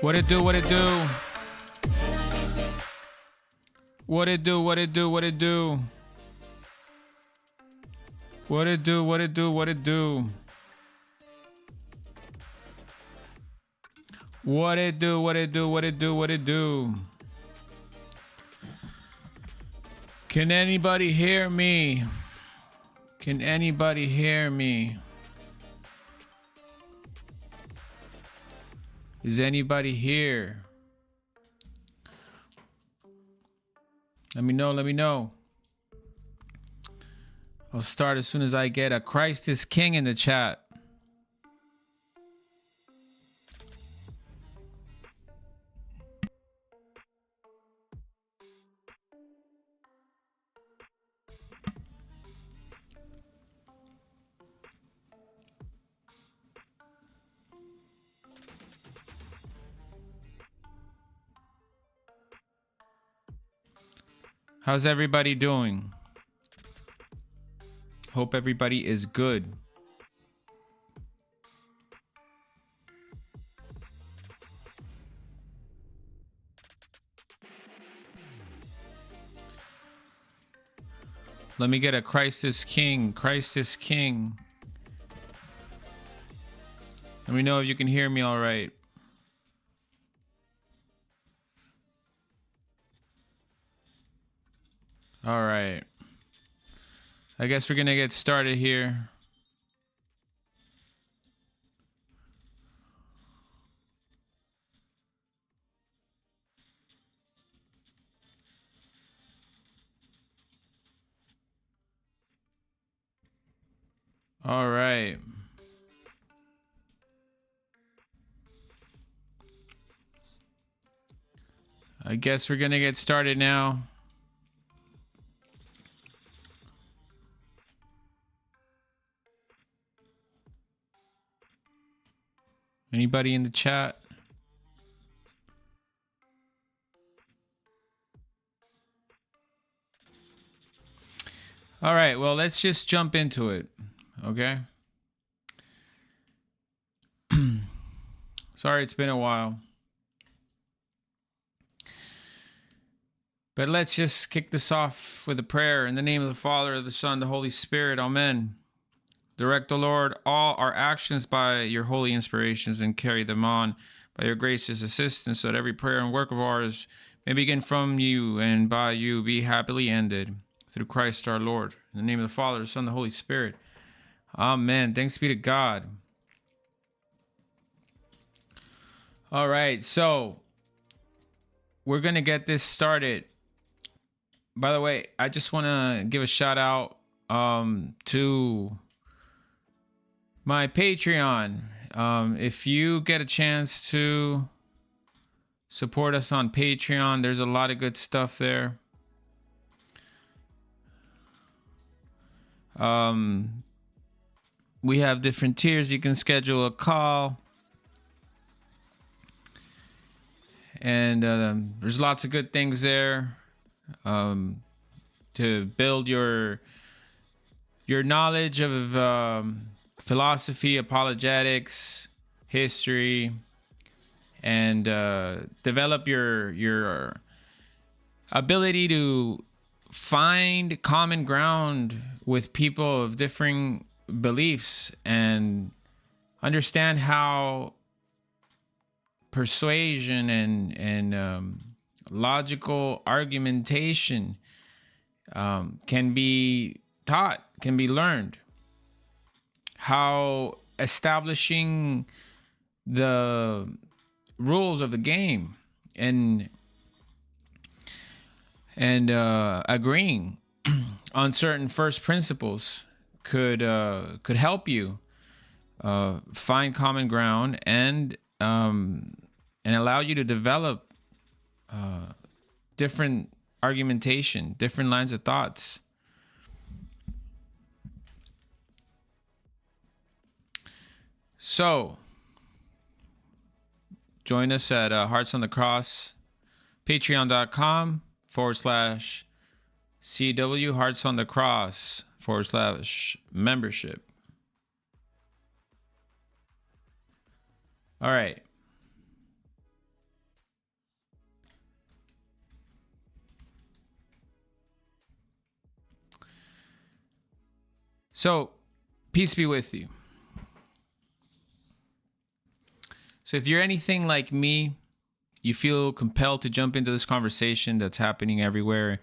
What it do, what it do? What it do, what it do, what it do? What it do, what it do, what it do? What it do, what it do, what it do, what it do? Can anybody hear me? Can anybody hear me? Is anybody here? Let me know, let me know. I'll start as soon as I get a Christ is King in the chat. How's everybody doing? Hope everybody is good. Let me get a Christ is King. Christ is King. Let me know if you can hear me all right. All right. I guess we're gonna get started here. All right. I guess we're gonna get started now. Anybody in the chat? All right, well, let's just jump into it, okay? Sorry, it's been a while. But let's just kick this off with a prayer. In the name of the Father, the Son, the Holy Spirit, amen. Direct, O Lord, all our actions by your holy inspirations and carry them on by your gracious assistance, so that every prayer and work of ours may begin from you and by you be happily ended. Through Christ our Lord. In the name of the Father, the Son, the Holy Spirit. Amen. Thanks be to God. All right, so we're going to get this started. By the way, I just want to give a shout out to my Patreon. If you get a chance to support us on Patreon, there's a lot of good stuff there. We have different tiers. You can schedule a call, and there's lots of good things there to build your knowledge of philosophy, apologetics, history, and develop your ability to find common ground with people of differing beliefs and understand how persuasion and logical argumentation can be taught, can be learned. How establishing the rules of the game and agreeing on certain first principles could help you find common ground and allow you to develop different argumentation, different lines of thoughts. So join us at Hearts on the Cross, patreon.com/ CW Hearts on the Cross / membership. All right. So, peace be with you. So if you're anything like me, you feel compelled to jump into this conversation that's happening everywhere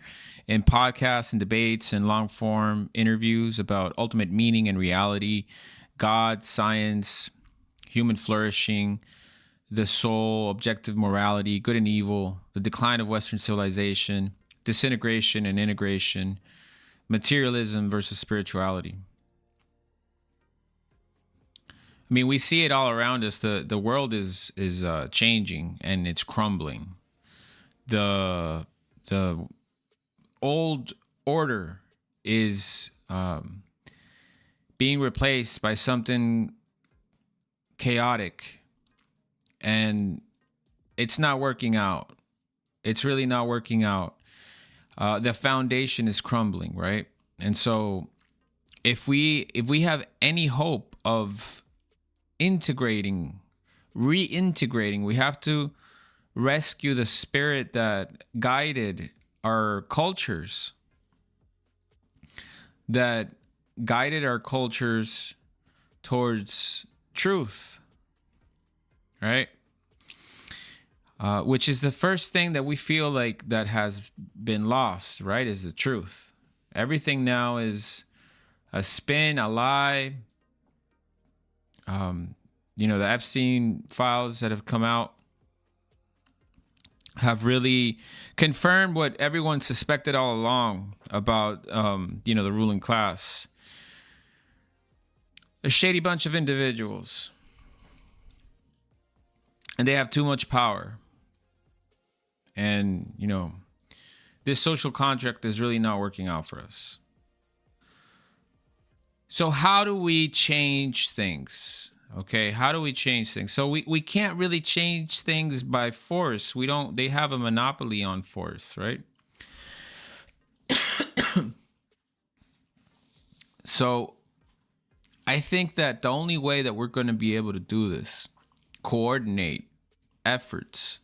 in podcasts and debates and long form interviews about ultimate meaning and reality, God, science, human flourishing, the soul, objective morality, good and evil, the decline of Western civilization, disintegration and integration, materialism versus spirituality. I mean, we see it all around us. The world is changing and it's crumbling. The old order is being replaced by something chaotic, and it's not working out. It's really not working out. The foundation is crumbling, right? And so, if we have any hope of reintegrating, we have to rescue the spirit that guided our cultures, towards truth, right? Which is the first thing that we feel like that has been lost, right? Is the truth. Everything now is a spin, a lie. The Epstein files that have come out have really confirmed what everyone suspected all along about, the ruling class. A shady bunch of individuals. And they have too much power. And, this social contract is really not working out for us. So how do we change things? Okay, how do we change things? So we can't really change things by force. They have a monopoly on force, right? So I think that the only way that we're going to be able to do this, coordinate efforts,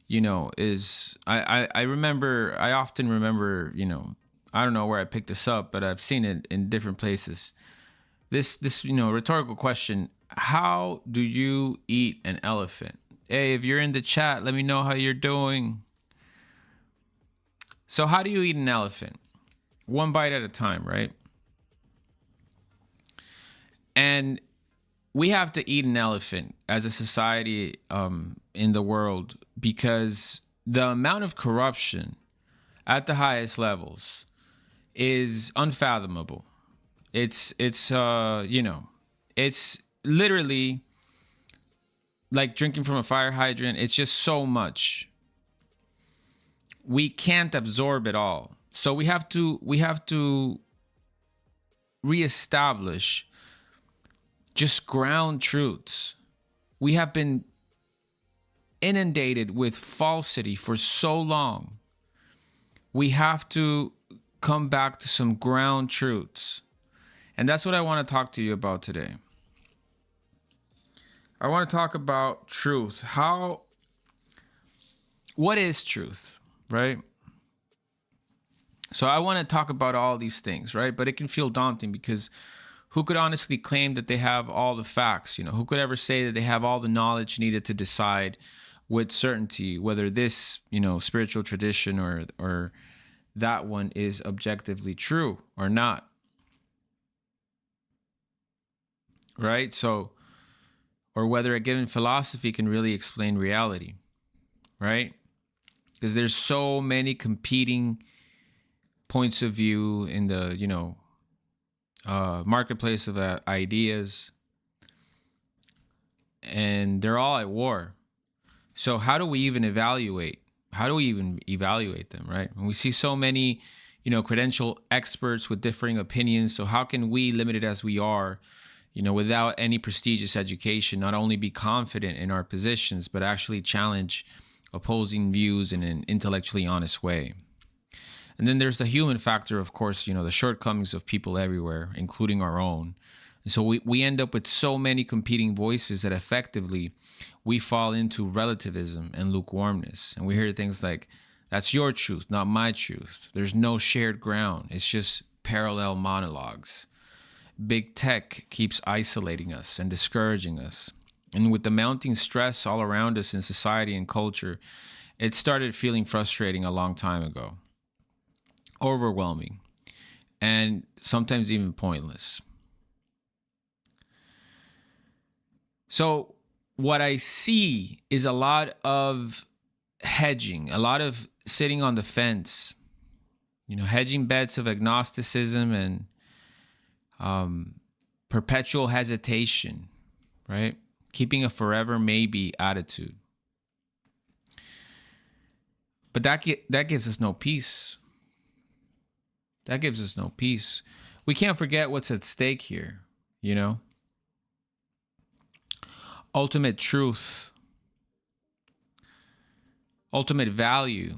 is I often remember, I don't know where I picked this up, but I've seen it in different places. This rhetorical question: how do you eat an elephant? Hey, if you're in the chat, let me know how you're doing. So how do you eat an elephant? One bite at a time, right? And we have to eat an elephant as a society in the world, because the amount of corruption at the highest levels is unfathomable. It's literally like drinking from a fire hydrant. It's just so much. We can't absorb it all. So we have to reestablish just ground truths. We have been inundated with falsity for so long. We have to come back to some ground truths. And that's what I want to talk to you about today. I want to talk about truth. What is truth, right? So I want to talk about all these things, right? But it can feel daunting, because who could honestly claim that they have all the facts? Who could ever say that they have all the knowledge needed to decide with certainty whether this, spiritual tradition or that one is objectively true or not? Right? So, or whether a given philosophy can really explain reality, right? Because there's so many competing points of view in the, marketplace of ideas, and they're all at war. So how do we even evaluate? How do we even evaluate them, right? And we see so many, credential experts with differing opinions. So how can we, limited as we are, without any prestigious education, not only be confident in our positions, but actually challenge opposing views in an intellectually honest way. And then there's the human factor, of course, the shortcomings of people everywhere, including our own. And so we end up with so many competing voices that effectively we fall into relativism and lukewarmness. And we hear things like, that's your truth, not my truth. There's no shared ground. It's just parallel monologues. Big tech keeps isolating us and discouraging us. And with the mounting stress all around us in society and culture, it started feeling frustrating a long time ago. Overwhelming, and sometimes even pointless. So what I see is a lot of hedging, a lot of sitting on the fence, hedging bets of agnosticism and perpetual hesitation, right? Keeping a forever maybe attitude. But that gives us no peace. That gives us no peace. We can't forget what's at stake here, Ultimate truth, ultimate value,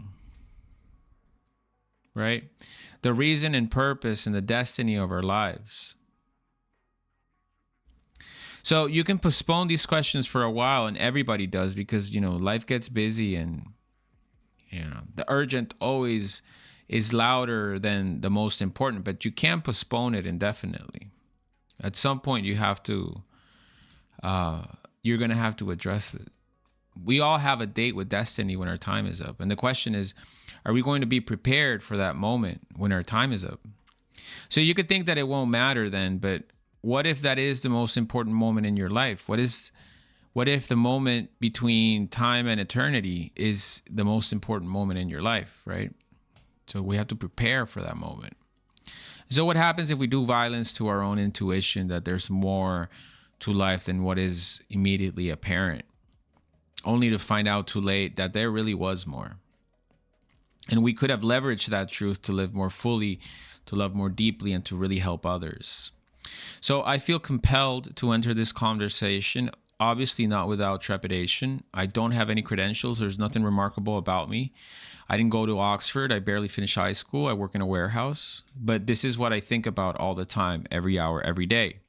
right? The reason and purpose and the destiny of our lives. So you can postpone these questions for a while, and everybody does, because, life gets busy, and, the urgent always is louder than the most important, but you can't postpone it indefinitely. At some point, you're going to have to address it. We all have a date with destiny when our time is up. And the question is, are we going to be prepared for that moment when our time is up? So you could think that it won't matter then, but what if that is the most important moment in your life? What if the moment between time and eternity is the most important moment in your life, right? So we have to prepare for that moment. So what happens if we do violence to our own intuition that there's more to life than what is immediately apparent, only to find out too late that there really was more? And we could have leveraged that truth to live more fully, to love more deeply, and to really help others. So I feel compelled to enter this conversation, obviously not without trepidation. I don't have any credentials. There's nothing remarkable about me. I didn't go to Oxford. I barely finished high school. I work in a warehouse. But this is what I think about all the time, every hour, every day.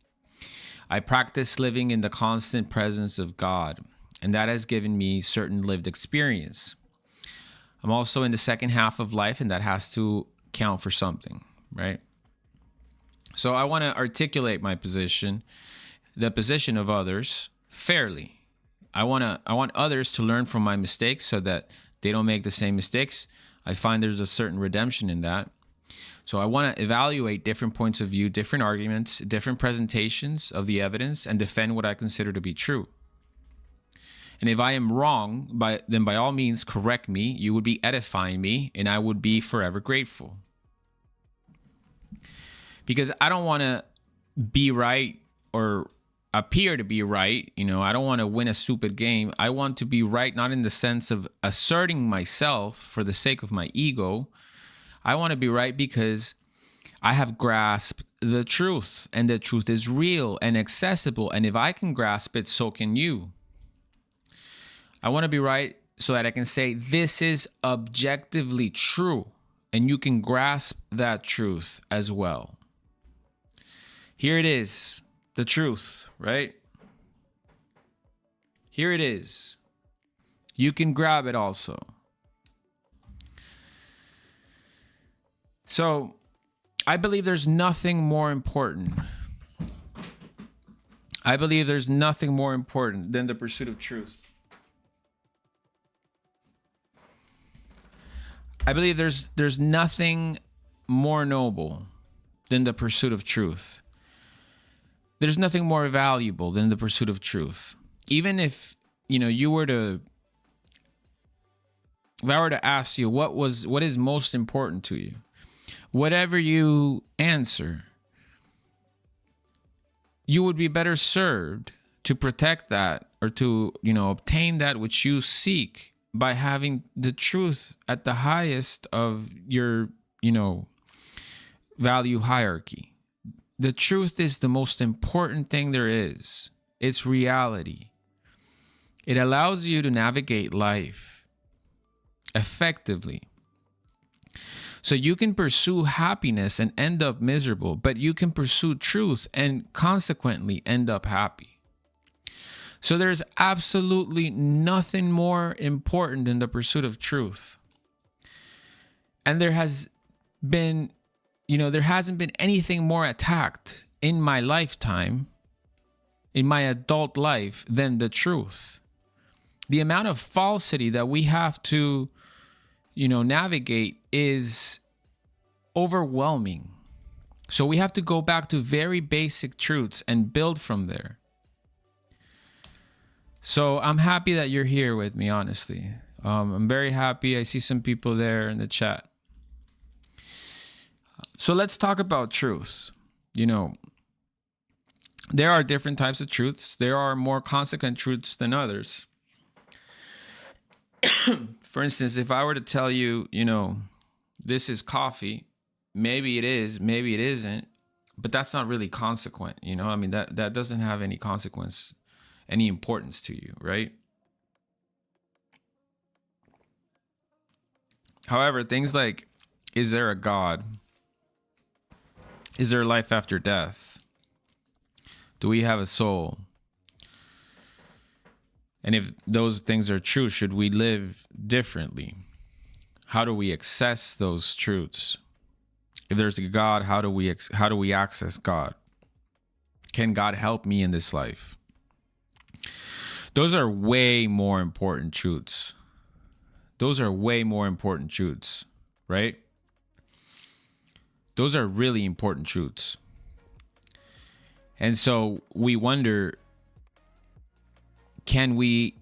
I practice living in the constant presence of God, and that has given me certain lived experience. I'm also in the second half of life, and that has to count for something, right? So I want to articulate my position, the position of others, fairly. I want others to learn from my mistakes so that they don't make the same mistakes. I find there's a certain redemption in that. So I want to evaluate different points of view, different arguments, different presentations of the evidence, and defend what I consider to be true. And if I am wrong, then by all means correct me. You would be edifying me, and I would be forever grateful. Because I don't want to be right or appear to be right. I don't want to win a stupid game. I want to be right, not in the sense of asserting myself for the sake of my ego. I want to be right because I have grasped the truth, and the truth is real and accessible. And if I can grasp it, so can you. I want to be right so that I can say this is objectively true, and you can grasp that truth as well. Here it is. The truth, right? Here it is. You can grab it also. So, I believe there's nothing more important. I believe there's nothing more important than the pursuit of truth. I believe there's nothing more noble than the pursuit of truth. There's nothing more valuable than the pursuit of truth. Even if, if I were to ask you what is most important to you, whatever you answer, you would be better served to protect that or to, obtain that which you seek by having the truth at the highest of your, value hierarchy. The truth is the most important thing there is. It's reality. It allows you to navigate life effectively. So you can pursue happiness and end up miserable, but you can pursue truth and consequently end up happy. So there's absolutely nothing more important than the pursuit of truth. And there hasn't been anything more attacked in my lifetime, in my adult life, than the truth. The amount of falsity that we have to, navigate is overwhelming. So we have to go back to very basic truths and build from there. So I'm happy that you're here with me, honestly. I'm very happy. I see some people there in the chat. So let's talk about truths. There are different types of truths. There are more consequent truths than others. For instance, if I were to tell you, this is coffee, maybe it is, maybe it isn't, but that's not really consequent. That doesn't have any consequence, any importance to you, right? However, things like, is there a God? Is there life after death? Do we have a soul? And if those things are true, should we live differently? How do we access those truths? If there's a God, how do we access God? Can God help me in this life? Those are way more important truths. Those are way more important truths, right? Those are really important truths. And so we wonder, can we,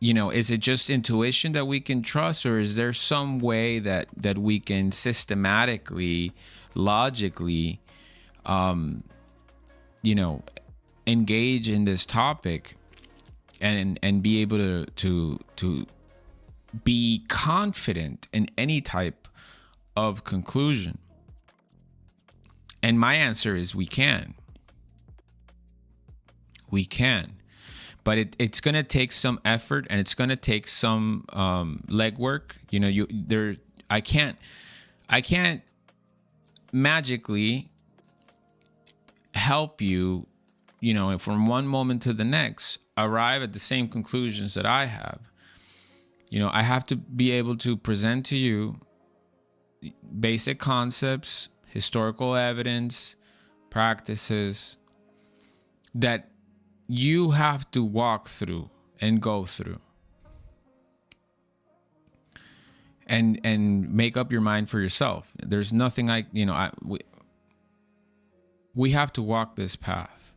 is it just intuition that we can trust, or is there some way that we can systematically, logically, engage in this topic and be able to be confident in any type of conclusion? And my answer is we can. We can. But it's going to take some effort, and it's going to take some legwork. I can't magically help you, from one moment to the next, arrive at the same conclusions that I have. I have to be able to present to you basic concepts, historical evidence, practices that you have to walk through and go through and make up your mind for yourself. There's nothing we have to walk this path.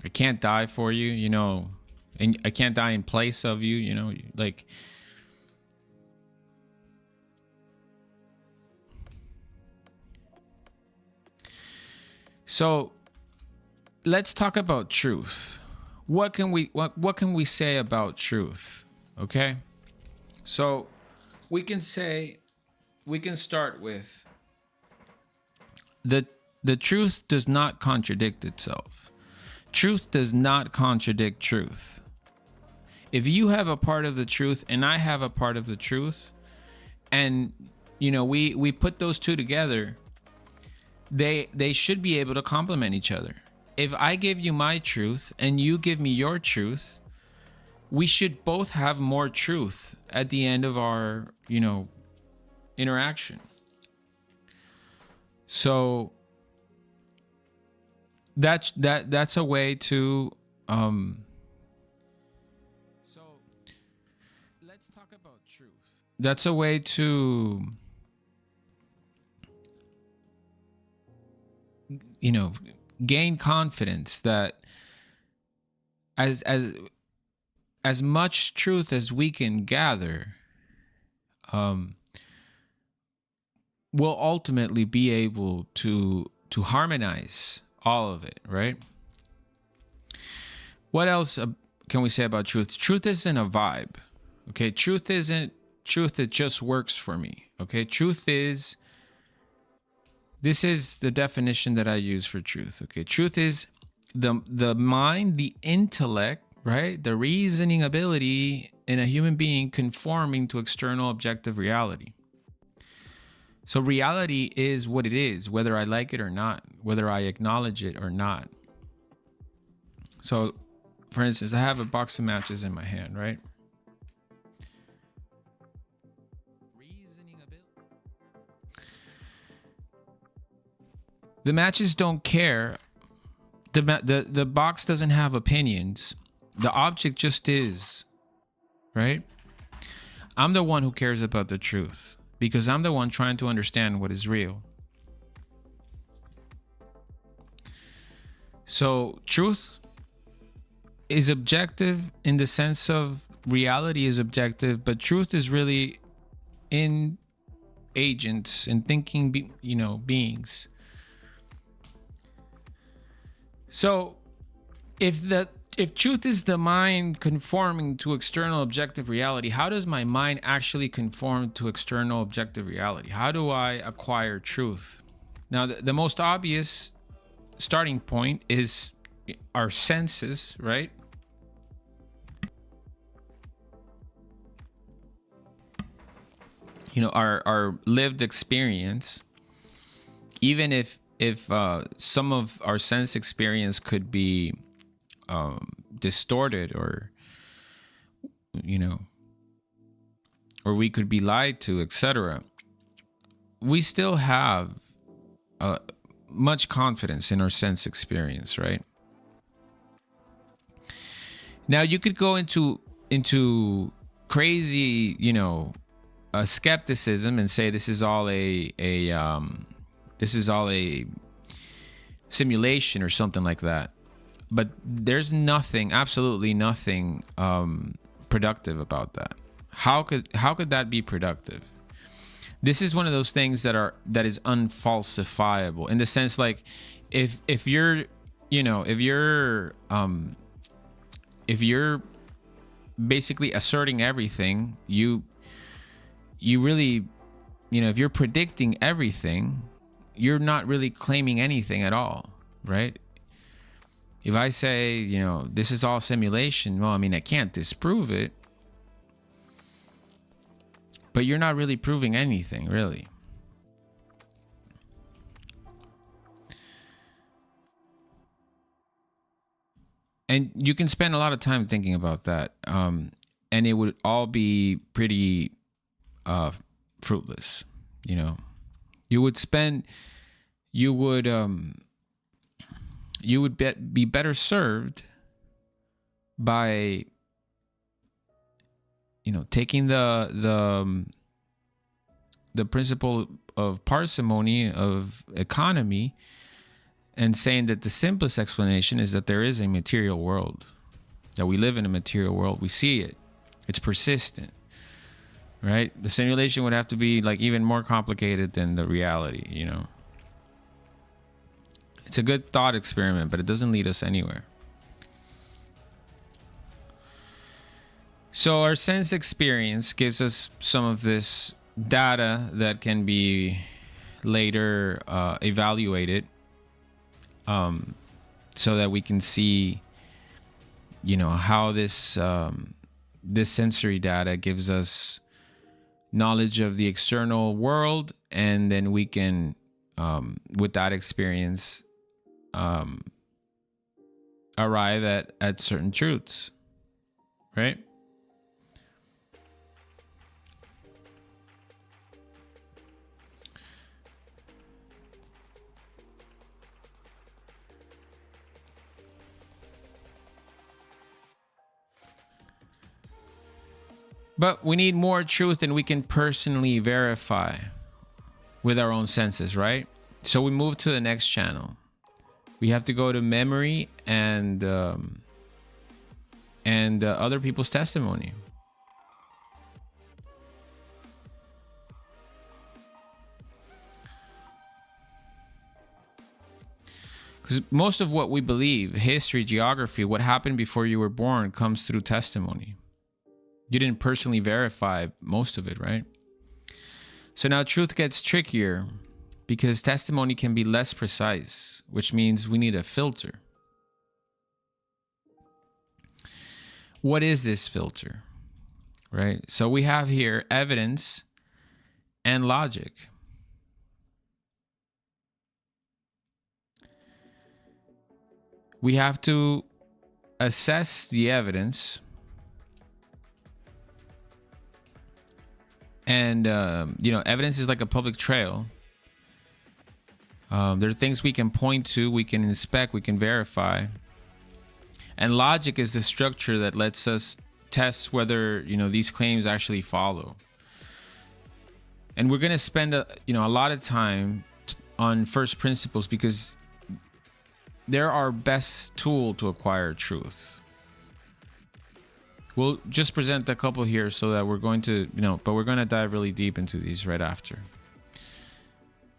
I can't die for you, and I can't die in place of you, So let's talk about truth. What can we say about truth? Okay? So we can start with the truth does not contradict itself. Truth does not contradict truth. If you have a part of the truth and I have a part of the truth, and we put those two together, they should be able to complement each other. If I give you my truth and you give me your truth, we should both have more truth at the end of our, interaction. So that's a way to so let's talk about truth. That's a way to gain confidence that as much truth as we can gather will ultimately be able to harmonize all of it, right? What else can we say about truth? Truth isn't a vibe, okay? Truth isn't truth that just works for me, okay? This is the definition that I use for truth, okay? Truth is the mind, the intellect, right? The reasoning ability in a human being conforming to external objective reality. So reality is what it is, whether I like it or not, whether I acknowledge it or not. So, for instance, I have a box of matches in my hand, right? The matches don't care. The box doesn't have opinions. The object just is, right? I'm the one who cares about the truth because I'm the one trying to understand what is real. So truth is objective in the sense of reality is objective, but truth is really in agents and thinking, beings. So if truth is the mind conforming to external objective reality, how does my mind actually conform to external objective reality? How do I acquire truth? Now, the most obvious starting point is our senses, right? Our lived experience. Even if some of our sense experience could be distorted, or or we could be lied to, etc., we still have much confidence in our sense experience, right? Now you could go into crazy, skepticism and say this is all a simulation or something like that. But there's absolutely nothing productive about that. How could that be productive? This is one of those things that is unfalsifiable, in the sense, like, if you're basically asserting everything, you really, if you're predicting everything, you're not really claiming anything at all, right? If I say, this is all simulation, well, I can't disprove it, but you're not really proving anything, really. And you can spend a lot of time thinking about that, and it would all be pretty fruitless. You would be better served by taking the principle of parsimony, of economy, and saying that the simplest explanation is that there is a material world, that we live in a material world. We see it. It's persistent, right? The simulation would have to be like even more complicated than the reality, It's a good thought experiment, but it doesn't lead us anywhere. So our sense experience gives us some of this data that can be later evaluated, so that we can see, how this sensory data gives us knowledge of the external world, and then we can, with that experience, arrive at certain truths, right? But we need more truth than we can personally verify with our own senses, right? So we move to the next channel. We have to go to memory and other people's testimony. Because most of what we believe, history, geography, what happened before you were born, comes through testimony. You didn't personally verify most of it, right? So now truth gets trickier, because testimony can be less precise, which means we need a filter. What is this filter? right? So we have here evidence and logic. We have to assess the evidence, and evidence is like a public trail. There are things we can point to, we can inspect, we can verify, and logic is the structure that lets us test whether these claims actually follow. And we're going to spend a lot of time on first principles because they're our best tool to acquire truth. We'll just present a couple here so that we're going to, but we're going to dive really deep into these right after.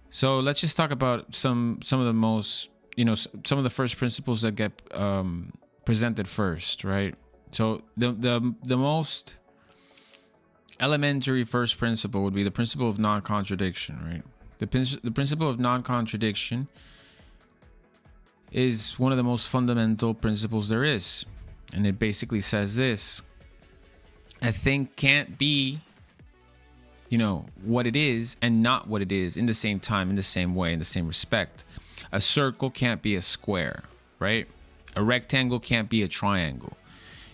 So let's just talk about some of the most, some of the first principles that get presented first, right? So the most elementary first principle would be the principle of non-contradiction, right? The principle of non-contradiction is one of the most fundamental principles there is. And it basically says this: a thing can't be, what it is and not what it is in the same time, in the same way, in the same respect. A circle can't be a square, right? A rectangle can't be a triangle.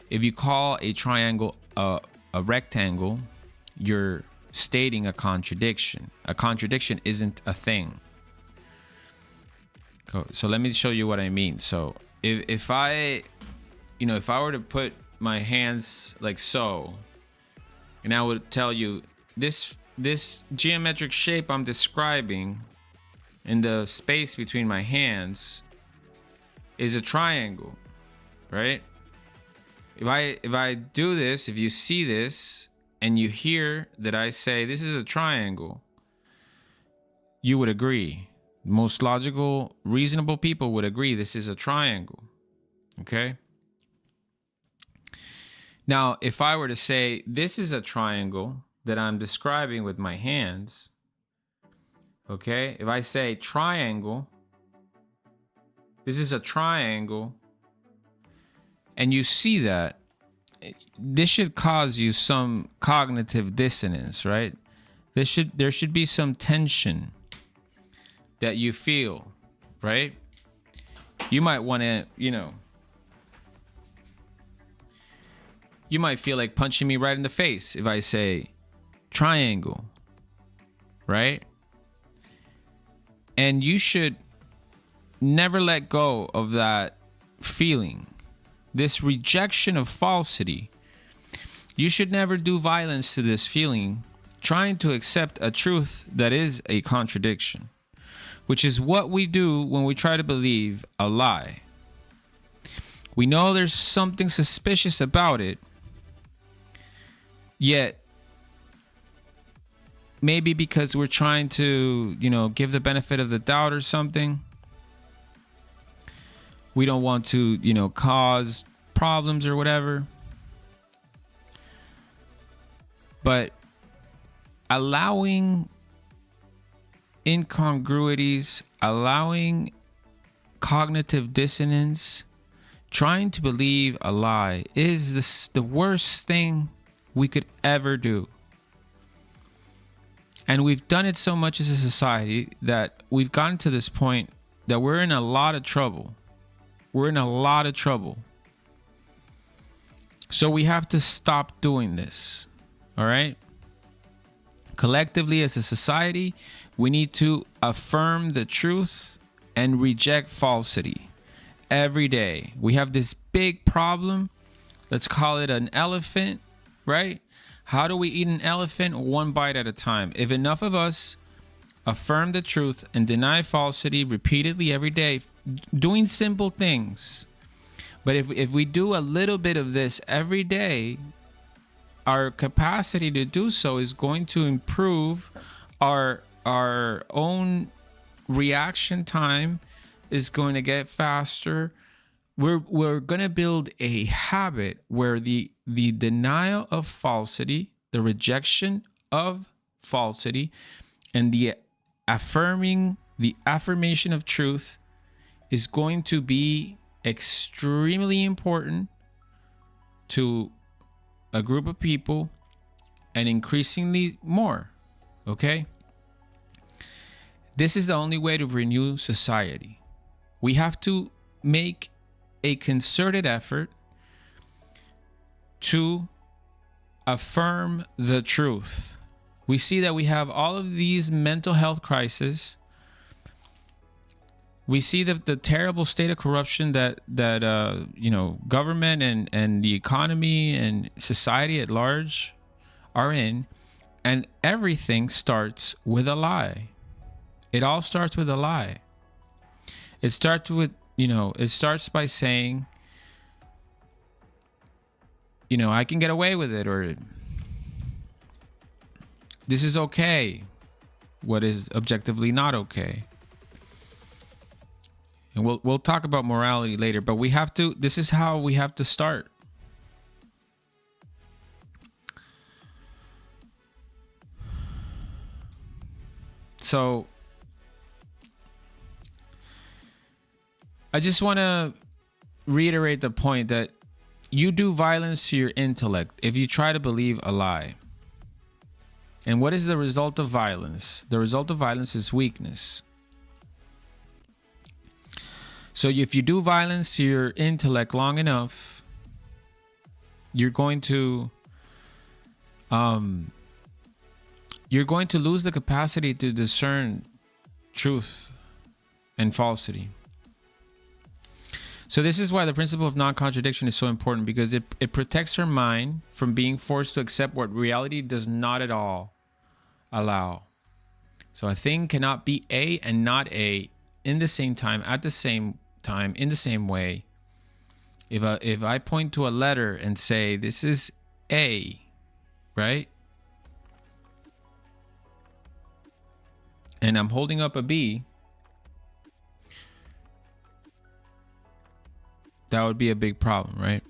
If you call a triangle a rectangle, you're stating a contradiction. A contradiction isn't a thing. So let me show you what I mean. So if I were to put my hands like so, and I would tell you this geometric shape I'm describing in the space between my hands is a triangle, right? If I do this, if you see this and you hear that I say this is a triangle, you would agree. Most logical, reasonable people would agree this is a triangle. Okay? Now, if I were to say this is a triangle that I'm describing with my hands, okay? If I say triangle, this is a triangle, and you see that, this should cause you some cognitive dissonance, right? There should be some tension that you feel, right? You might want to, you might feel like punching me right in the face if I say triangle, right? And you should never let go of that feeling, this rejection of falsity. You should never do violence to this feeling, trying to accept a truth that is a contradiction, which is what we do when we try to believe a lie. We know there's something suspicious about it, yet maybe because we're trying to, give the benefit of the doubt or something, we don't want to, cause problems or whatever. But allowing incongruities, allowing cognitive dissonance, trying to believe a lie is the worst thing we could ever do. And we've done it so much as a society that we've gotten to this point that we're in a lot of trouble. We're in a lot of trouble. So we have to stop doing this. All right? Collectively as a society, we need to affirm the truth and reject falsity every day. We have this big problem. Let's call it an elephant, right? How do we eat an elephant? One bite at a time. If enough of us affirm the truth and deny falsity repeatedly every day, doing simple things, but if we do a little bit of this every day, our capacity to do so is going to improve. Our own reaction time is going to get faster. We're going to build a habit where the denial of falsity, the rejection of falsity, and the affirmation of truth is going to be extremely important to a group of people and increasingly more. Okay? This is the only way to renew society. We have to make a concerted effort to affirm the truth. We see that we have all of these mental health crises. We see the terrible state of corruption that government and the economy and society at large are in, and everything starts with a lie. It all starts with a lie. It starts by saying, I can get away with it, or this is okay, what is objectively not okay. And we'll talk about morality later, but this is how we have to start. So I just want to reiterate the point that you do violence to your intellect if you try to believe a lie. And what is the result of violence? The result of violence is weakness. So if you do violence to your intellect long enough, you're going to lose the capacity to discern truth and falsity. So this is why the principle of non-contradiction is so important, because it protects our mind from being forced to accept what reality does not at all allow. So a thing cannot be A and not A in the same time, at the same time, in the same way. If I point to a letter and say, this is A, right? And I'm holding up a B, that would be a big problem, right?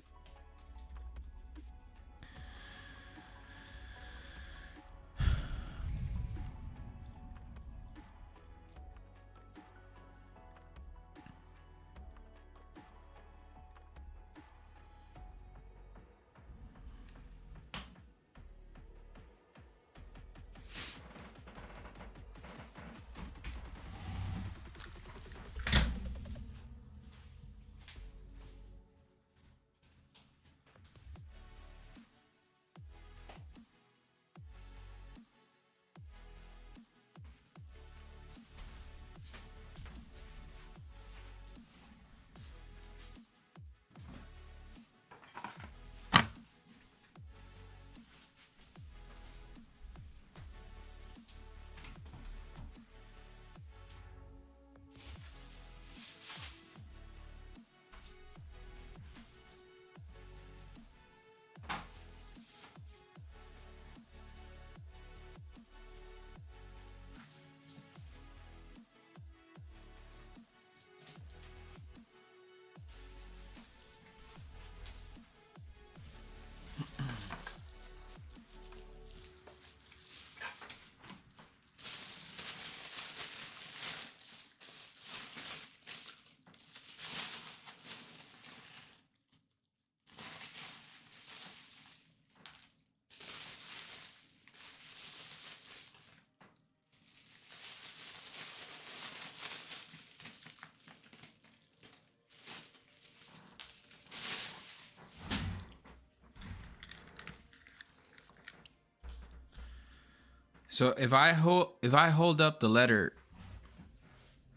So if I hold up the letter,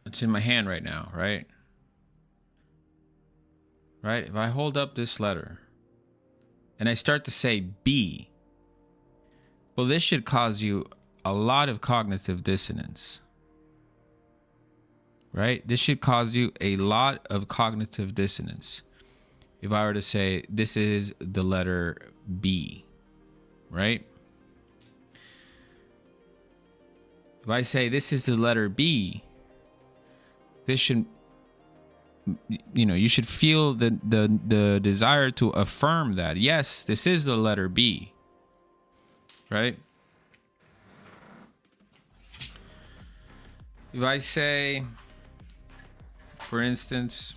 it's in my hand right now, right? Right? If I hold up this letter and I start to say B, well, this should cause you a lot of cognitive dissonance, right? This should cause you a lot of cognitive dissonance. If I were to say, this is the letter B, right? If I say this is the letter B, this should, you should feel the desire to affirm that, yes, this is the letter B, right? If I say, for instance,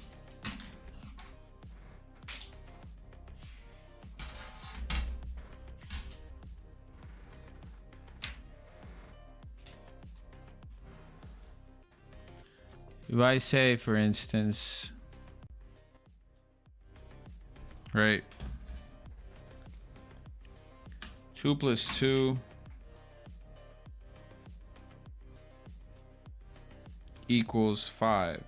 If I say, for instance, right, 2 plus 2 equals 5.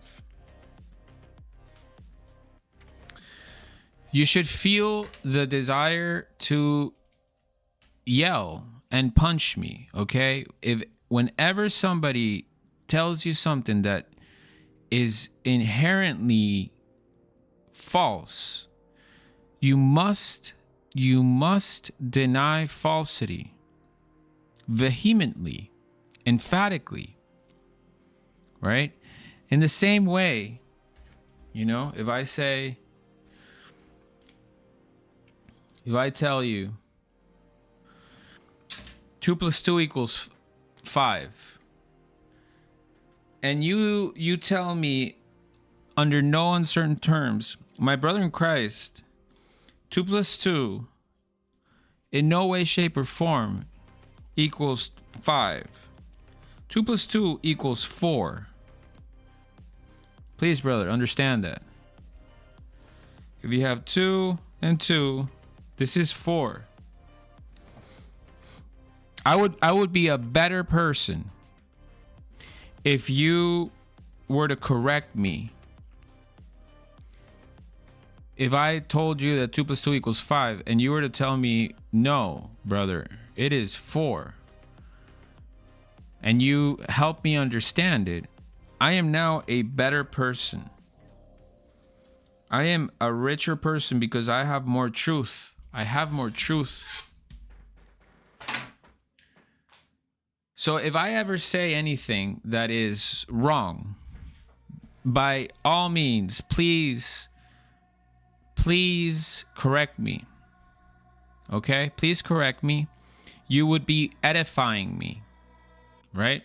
You should feel the desire to yell and punch me, okay? If whenever somebody tells you something that is inherently false, you must deny falsity vehemently, emphatically, right? In the same way, if I tell you 2 plus 2 equals 5, and you tell me under no uncertain terms, my brother in Christ, 2 plus 2 in no way, shape, or form equals 5. 2 plus 2 equals 4. Please, brother, understand that. If you have 2 and 2, this is 4. I would be a better person if you were to correct me. If I told you that 2 plus 2 equals 5 and you were to tell me, no, brother, it is 4, and you help me understand it, I am now a better person. I am a richer person because I have more truth. I have more truth. So if I ever say anything that is wrong, by all means, please correct me. Okay? Please correct me. You would be edifying me, right?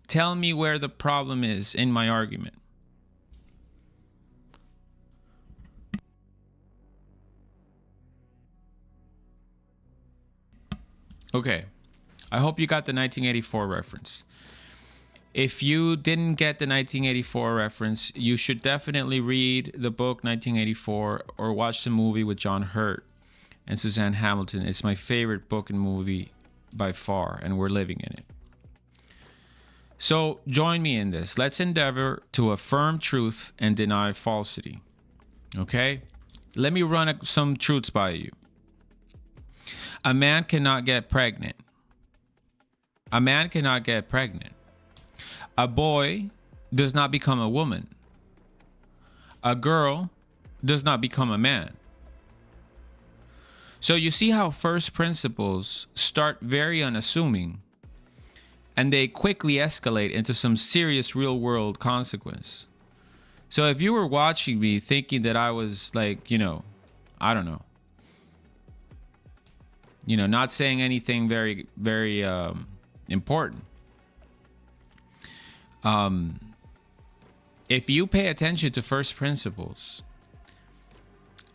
Tell me where the problem is in my argument. Okay. I hope you got the 1984 reference. If you didn't get the 1984 reference, you should definitely read the book 1984 or watch the movie with John Hurt and Suzanne Hamilton. It's my favorite book and movie by far, and we're living in it. So join me in this. Let's endeavor to affirm truth and deny falsity. Okay? Let me run some truths by you. A man cannot get pregnant. A man cannot get pregnant. A boy does not become a woman. A girl does not become a man. So you see how first principles start very unassuming, and they quickly escalate into some serious real world consequence. So if you were watching me thinking that I was like, I don't know, not saying anything very, very important. If you pay attention to first principles,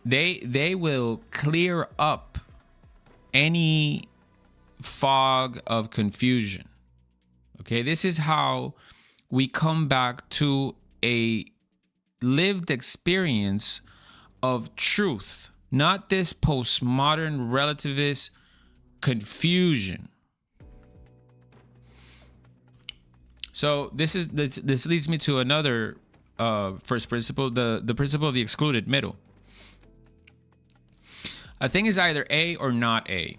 they will clear up any fog of confusion. Okay, this is how we come back to a lived experience of truth, not this postmodern relativist confusion. So this leads me to another first principle, the principle of the excluded middle. A thing is either A or not A.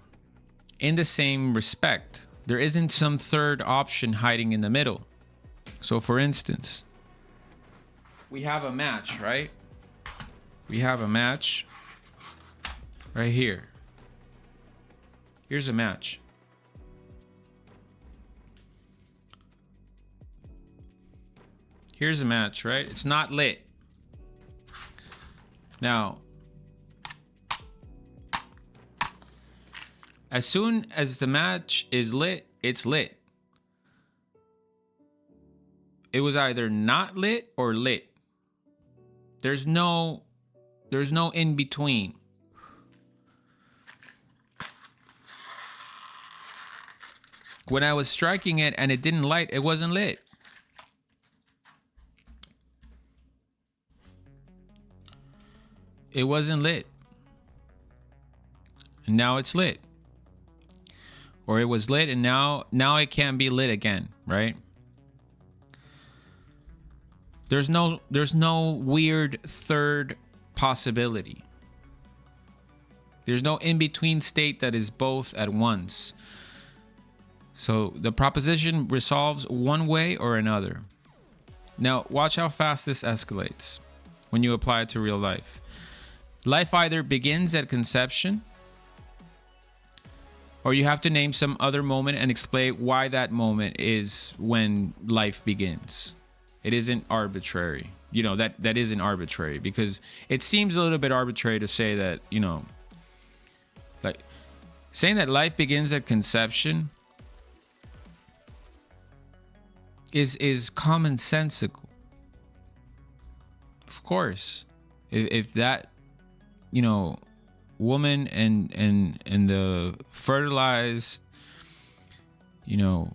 In the same respect, there isn't some third option hiding in the middle. So for instance, we have a match, right? We have a match right here. Here's a match. Here's a match, right? It's not lit. Now, as soon as the match is lit, it's lit. It was either not lit or lit. There's no in between. When I was striking it and it didn't light, it wasn't lit. it wasn't lit. And now it's lit. Or it was lit and now it can't be lit again, right? There's no weird third possibility. There's no in-between state that is both at once. So the proposition resolves one way or another. Now, watch how fast this escalates when you apply it to real life. Life either begins at conception, or you have to name some other moment and explain why that moment is when life begins. It isn't arbitrary. You know, that isn't arbitrary, because it seems a little bit arbitrary to say that, you know, like saying that life begins at conception is commonsensical. Of course, if that, you know, woman and the fertilized, you know,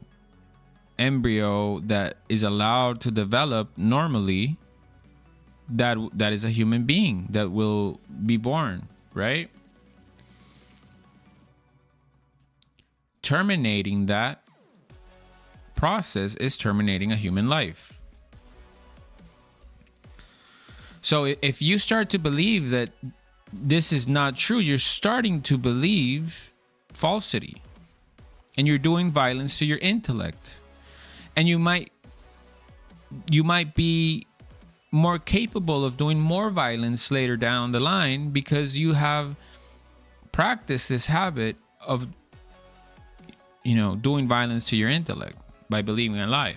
embryo that is allowed to develop normally, that is a human being that will be born, right? Terminating that process is terminating a human life. So if you start to believe that this is not true, you're starting to believe falsity, and you're doing violence to your intellect. And you might be more capable of doing more violence later down the line because you have practiced this habit of, you know, doing violence to your intellect by believing a lie.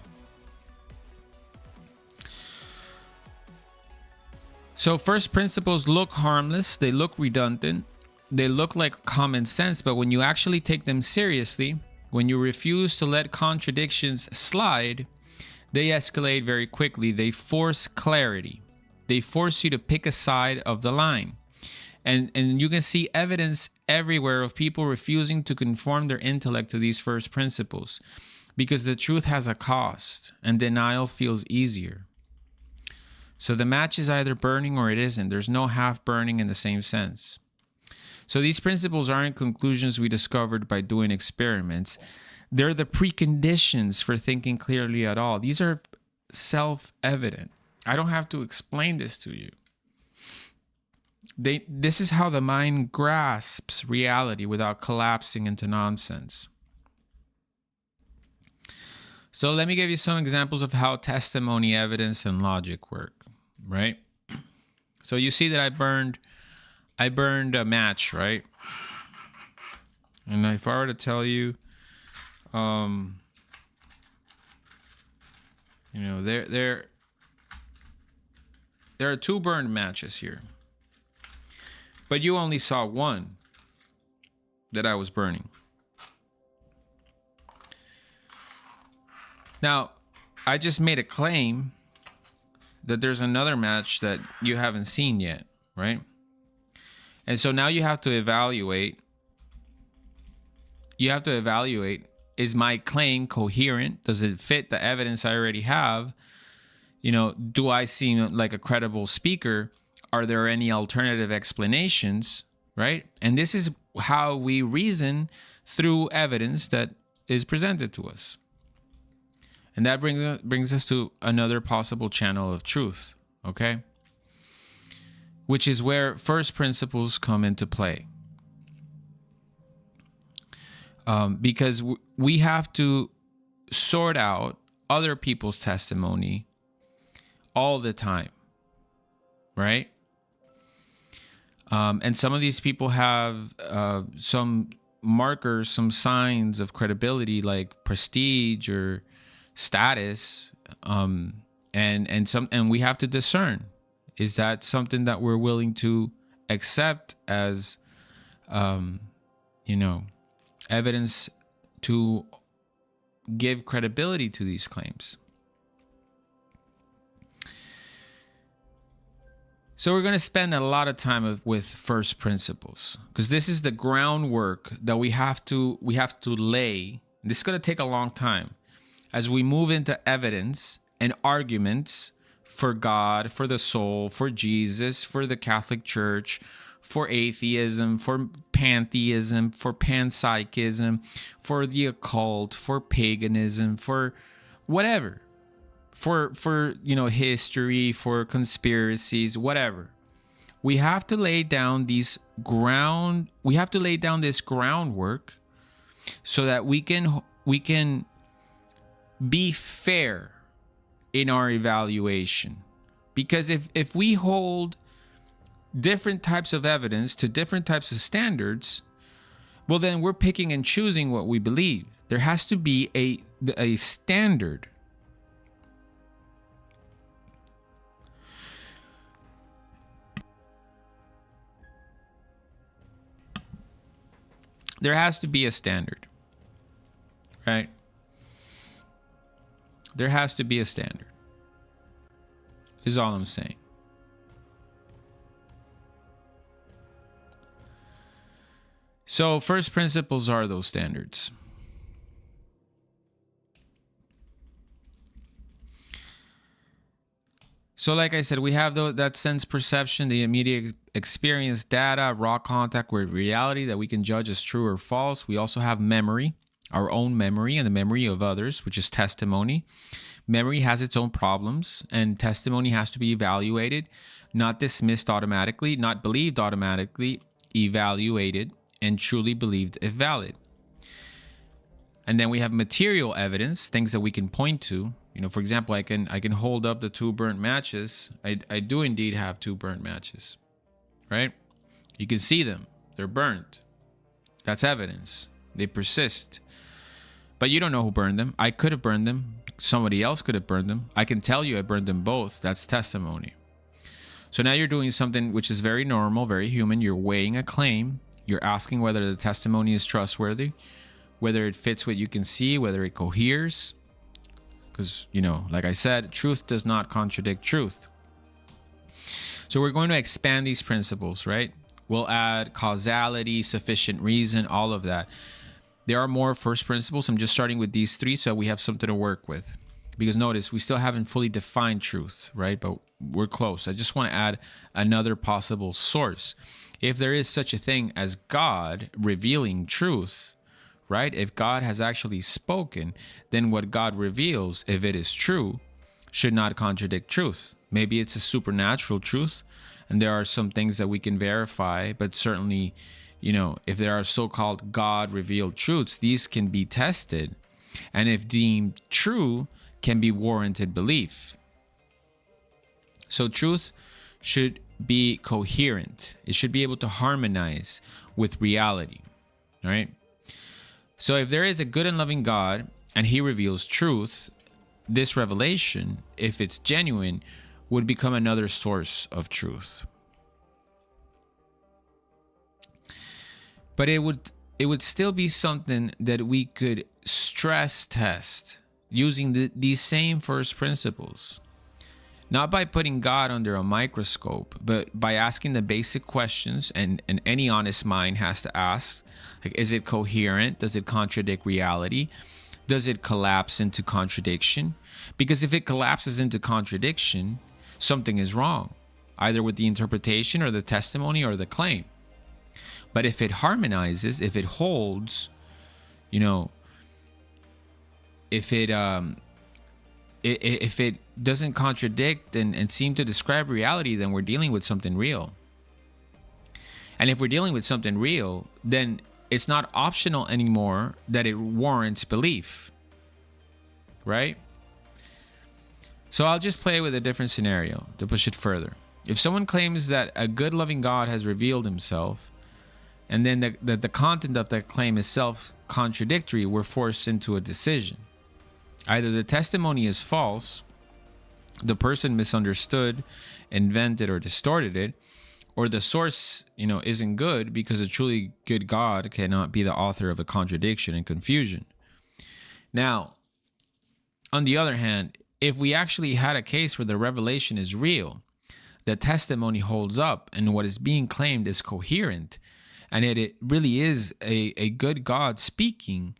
So first principles look harmless, they look redundant, they look like common sense, but when you actually take them seriously, when you refuse to let contradictions slide, they escalate very quickly. They force clarity. They force you to pick a side of the line. And you can see evidence everywhere of people refusing to conform their intellect to these first principles, because the truth has a cost and denial feels easier. So the match is either burning or it isn't. There's no half burning in the same sense. So these principles aren't conclusions we discovered by doing experiments. They're the preconditions for thinking clearly at all. These are self-evident. I don't have to explain this to you. This is how the mind grasps reality without collapsing into nonsense. So let me give you some examples of how testimony, evidence, and logic work, right? So you see that I burned a match, right? And if I were to tell you, you know, there are two burned matches here, but you only saw one that I was burning. Now, I just made a claim that there's another match that you haven't seen yet, right? And so now you have to evaluate. Is my claim coherent? Does it fit the evidence I already have? You know, do I seem like a credible speaker? Are there any alternative explanations, right? And this is how we reason through evidence that is presented to us. And that brings us to another possible channel of truth, okay? Which is where first principles come into play. Because we have to sort out other people's testimony all the time, right? And some of these people have some markers, some signs of credibility, like prestige or status, and we have to discern: is that something that we're willing to accept as, you know, evidence to give credibility to these claims? So we're going to spend a lot of time with first principles, because this is the groundwork that we have to lay. This is going to take a long time as we move into evidence and arguments for God, for the soul, for Jesus, for the Catholic Church, for atheism, for pantheism, for panpsychism, for the occult, for paganism, for whatever, for history, for conspiracies, whatever. We have to lay down this groundwork so that we can be fair in our evaluation. Because if we hold different types of evidence to different types of standards, well, then we're picking and choosing what we believe. There has to be a standard. There has to be a standard, right? There has to be a standard, is all I'm saying. So first principles are those standards. So like I said, we have that sense perception, the immediate experience, data, raw contact with reality that we can judge as true or false. We also have memory, our own memory and the memory of others, which is testimony. Memory has its own problems, and testimony has to be evaluated, not dismissed automatically, not believed automatically, evaluated and truly believed if valid. And then we have material evidence, things that we can point to. For example, I can hold up the 2 burnt matches. I do indeed have 2 burnt matches, right? You can see them. They're burnt. That's evidence. They persist. But you don't know who burned them. I could have burned them. Somebody else could have burned them. I can tell you I burned them both. That's testimony. So now you're doing something which is very normal, very human. You're weighing a claim. You're asking whether the testimony is trustworthy, whether it fits what you can see, whether it coheres. Because, like I said, truth does not contradict truth. So we're going to expand these principles, right? We'll add causality, sufficient reason, all of that. There are more first principles. I'm just starting with these 3 so we have something to work with. Because notice, we still haven't fully defined truth, right? But we're close. I just want to add another possible source. If there is such a thing as God revealing truth, right? If God has actually spoken, then what God reveals, if it is true, should not contradict truth. Maybe it's a supernatural truth, and there are some things that we can verify, but certainly, if there are so-called God-revealed truths, these can be tested, and if deemed true, can be warranted belief. So truth should be coherent. It should be able to harmonize with reality, all right? So if there is a good and loving God and he reveals truth, this revelation, if it's genuine, would become another source of truth. But it would still be something that we could stress test using these same first principles. Not by putting God under a microscope, but by asking the basic questions, and any honest mind has to ask, like, is it coherent? Does it contradict reality? Does it collapse into contradiction? Because if it collapses into contradiction, something is wrong, either with the interpretation or the testimony or the claim. But if it harmonizes, if it holds, if it doesn't contradict and seem to describe reality, then we're dealing with something real. And if we're dealing with something real, then it's not optional anymore that it warrants belief, right? So I'll just play with a different scenario to push it further. If someone claims that a good, loving God has revealed himself, and then the content of that claim is self-contradictory, we're forced into a decision. Either the testimony is false, the person misunderstood, invented, or distorted it, or the source, isn't good, because a truly good God cannot be the author of a contradiction and confusion. Now, on the other hand, if we actually had a case where the revelation is real, the testimony holds up, and what is being claimed is coherent, and it really is a good God speaking,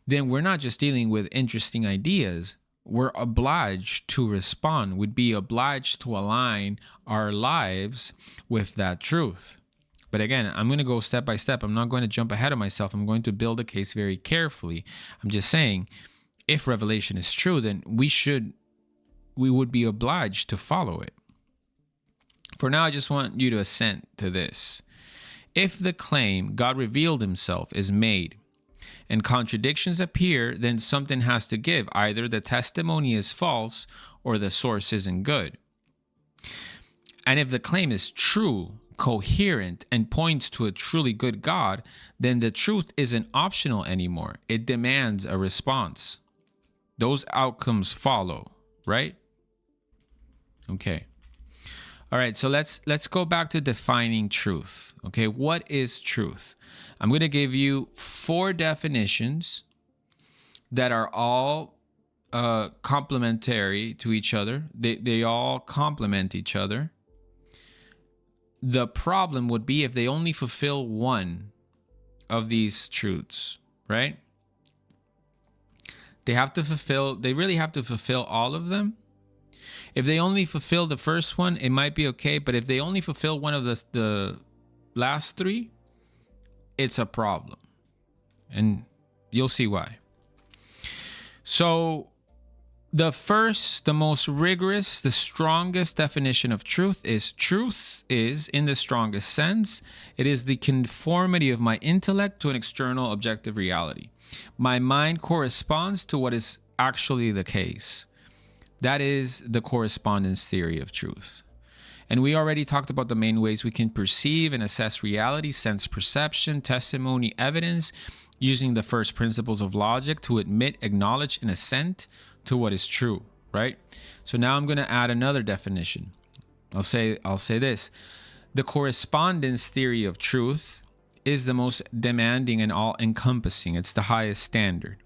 then we're not just dealing with interesting ideas. we're obliged to respond. We'd be obliged to align our lives with that truth. But again, I'm going to go step by step. I'm not going to jump ahead of myself. I'm going to build a case very carefully. I'm just saying, if revelation is true, then we would be obliged to follow it. For now, I just want you to assent to this. If the claim God revealed himself is made and contradictions appear, then something has to give. Either the testimony is false or the source isn't good. And if the claim is true, coherent, and points to a truly good God, then the truth isn't optional anymore. It demands a response. Those outcomes follow, right? Okay. All right, so let's go back to defining truth. Okay, what is truth? I'm going to give you 4 definitions that are all complementary to each other. They all complement each other. The problem would be if they only fulfill one of these truths, right? They really have to fulfill all of them. If they only fulfill the first one, it might be okay. But if they only fulfill one of the last 3, it's a problem. And you'll see why. So the first, the most rigorous, the strongest definition of truth is, in the strongest sense, it is the conformity of my intellect to an external objective reality. My mind corresponds to what is actually the case. That is the correspondence theory of truth. And we already talked about the main ways we can perceive and assess reality: sense perception, testimony, evidence, using the first principles of logic to admit, acknowledge, and assent to what is true, right? So now I'm going to add another definition. I'll say this. The correspondence theory of truth is the most demanding and all-encompassing. It's the highest standard.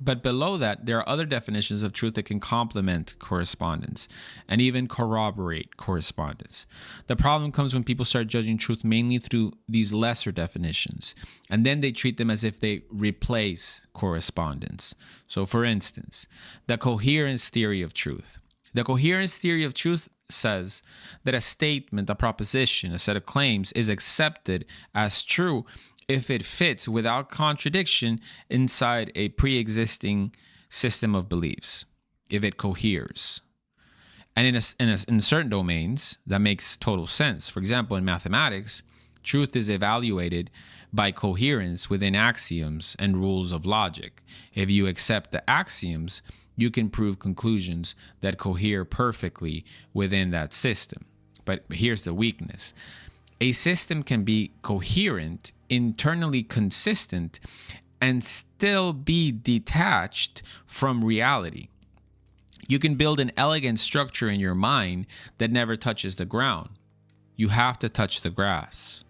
But below that, there are other definitions of truth that can complement correspondence and even corroborate correspondence. The problem comes when people start judging truth mainly through these lesser definitions, and then they treat them as if they replace correspondence. So for instance, the coherence theory of truth. The coherence theory of truth says that a statement, a proposition, a set of claims is accepted as true if it fits without contradiction inside a pre-existing system of beliefs, if it coheres. And in certain domains, that makes total sense. For example, in mathematics, truth is evaluated by coherence within axioms and rules of logic. If you accept the axioms, you can prove conclusions that cohere perfectly within that system. But here's the weakness. A system can be coherent, internally consistent, and still be detached from reality. You can build an elegant structure in your mind that never touches the ground. You have to touch the grass.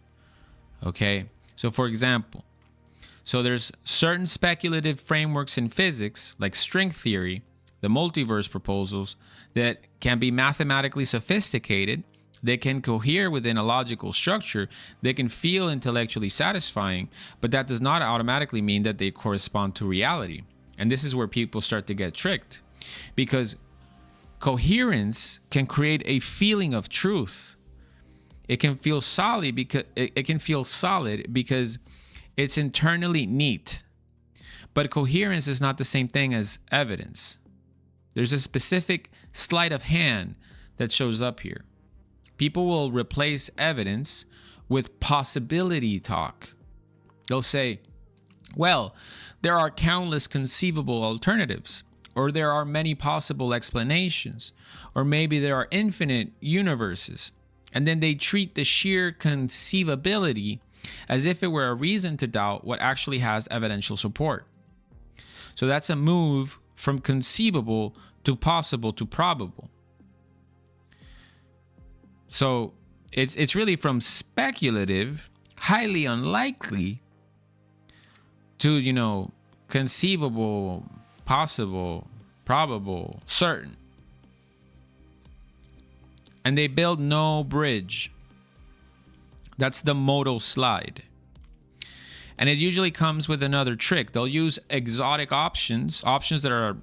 Okay? So for example, there's certain speculative frameworks in physics, like string theory, the multiverse proposals, that can be mathematically sophisticated. They can cohere within a logical structure. They can feel intellectually satisfying, but that does not automatically mean that they correspond to reality. And this is where people start to get tricked, because coherence can create a feeling of truth. It can feel solid because it's internally neat. But coherence is not the same thing as evidence. There's a specific sleight of hand that shows up here. People will replace evidence with possibility talk. They'll say, well, there are countless conceivable alternatives, or there are many possible explanations, or maybe there are infinite universes. And then they treat the sheer conceivability as if it were a reason to doubt what actually has evidential support. So that's a move from conceivable to possible to probable. So it's really from speculative, highly unlikely, to, conceivable, possible, probable, certain. And they build no bridge. That's the modal slide. And it usually comes with another trick. They'll use exotic options that are,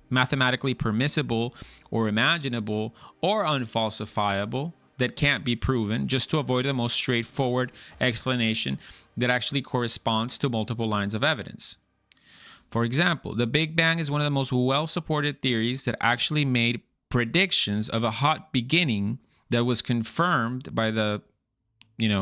mathematically permissible or imaginable or unfalsifiable, that can't be proven, just to avoid the most straightforward explanation that actually corresponds to multiple lines of evidence. For example, the Big Bang is one of the most well-supported theories that actually made predictions of a hot beginning that was confirmed by the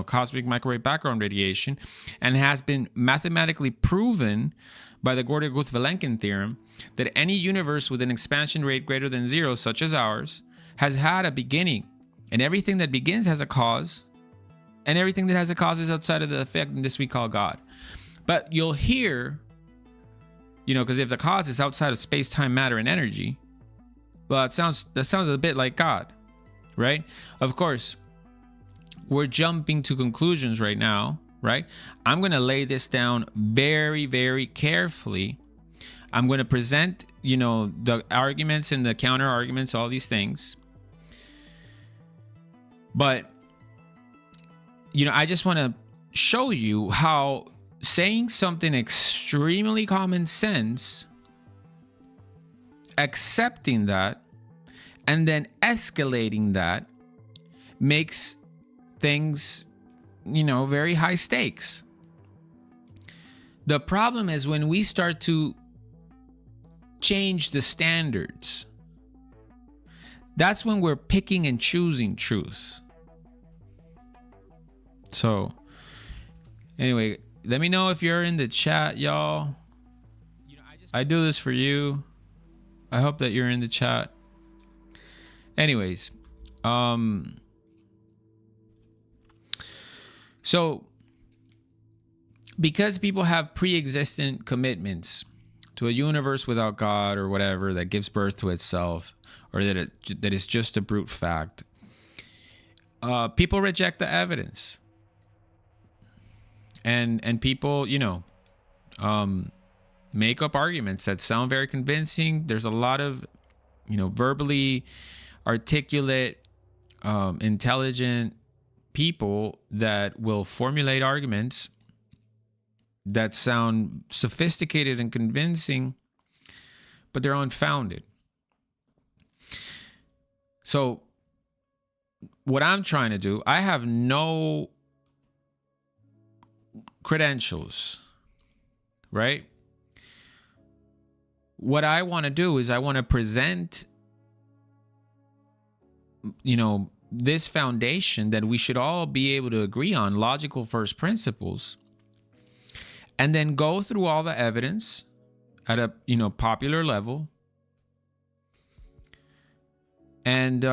cosmic microwave background radiation, and has been mathematically proven by the Gordy-Guth-Vilenkin theorem that any universe with an expansion rate greater than 0, such as ours, has had a beginning. And everything that begins has a cause, and everything that has a cause is outside of the effect, and this we call God. But you'll hear, because if the cause is outside of space, time, matter, and energy, well, that sounds a bit like God, right? Of course, we're jumping to conclusions right now, right? I'm going to lay this down very, very carefully. I'm going to present, the arguments and the counter arguments, all these things. But, I just want to show you how saying something extremely common sense, accepting that, and then escalating that makes things, very high stakes. The problem is when we start to change the standards, that's when we're picking and choosing truth. So, anyway, let me know if you're in the chat, y'all. I do this for you. I hope that you're in the chat. Anyways, so because people have pre-existent commitments to a universe without God or whatever that gives birth to itself, or that is just a brute fact, people reject the evidence. And people, make up arguments that sound very convincing. There's a lot of, verbally articulate, intelligent people that will formulate arguments that sound sophisticated and convincing, but they're unfounded. So what I'm trying to do, I have no credentials, right? What I want to do is I want to present, this foundation that we should all be able to agree on, logical first principles, and then go through all the evidence at a, popular level, and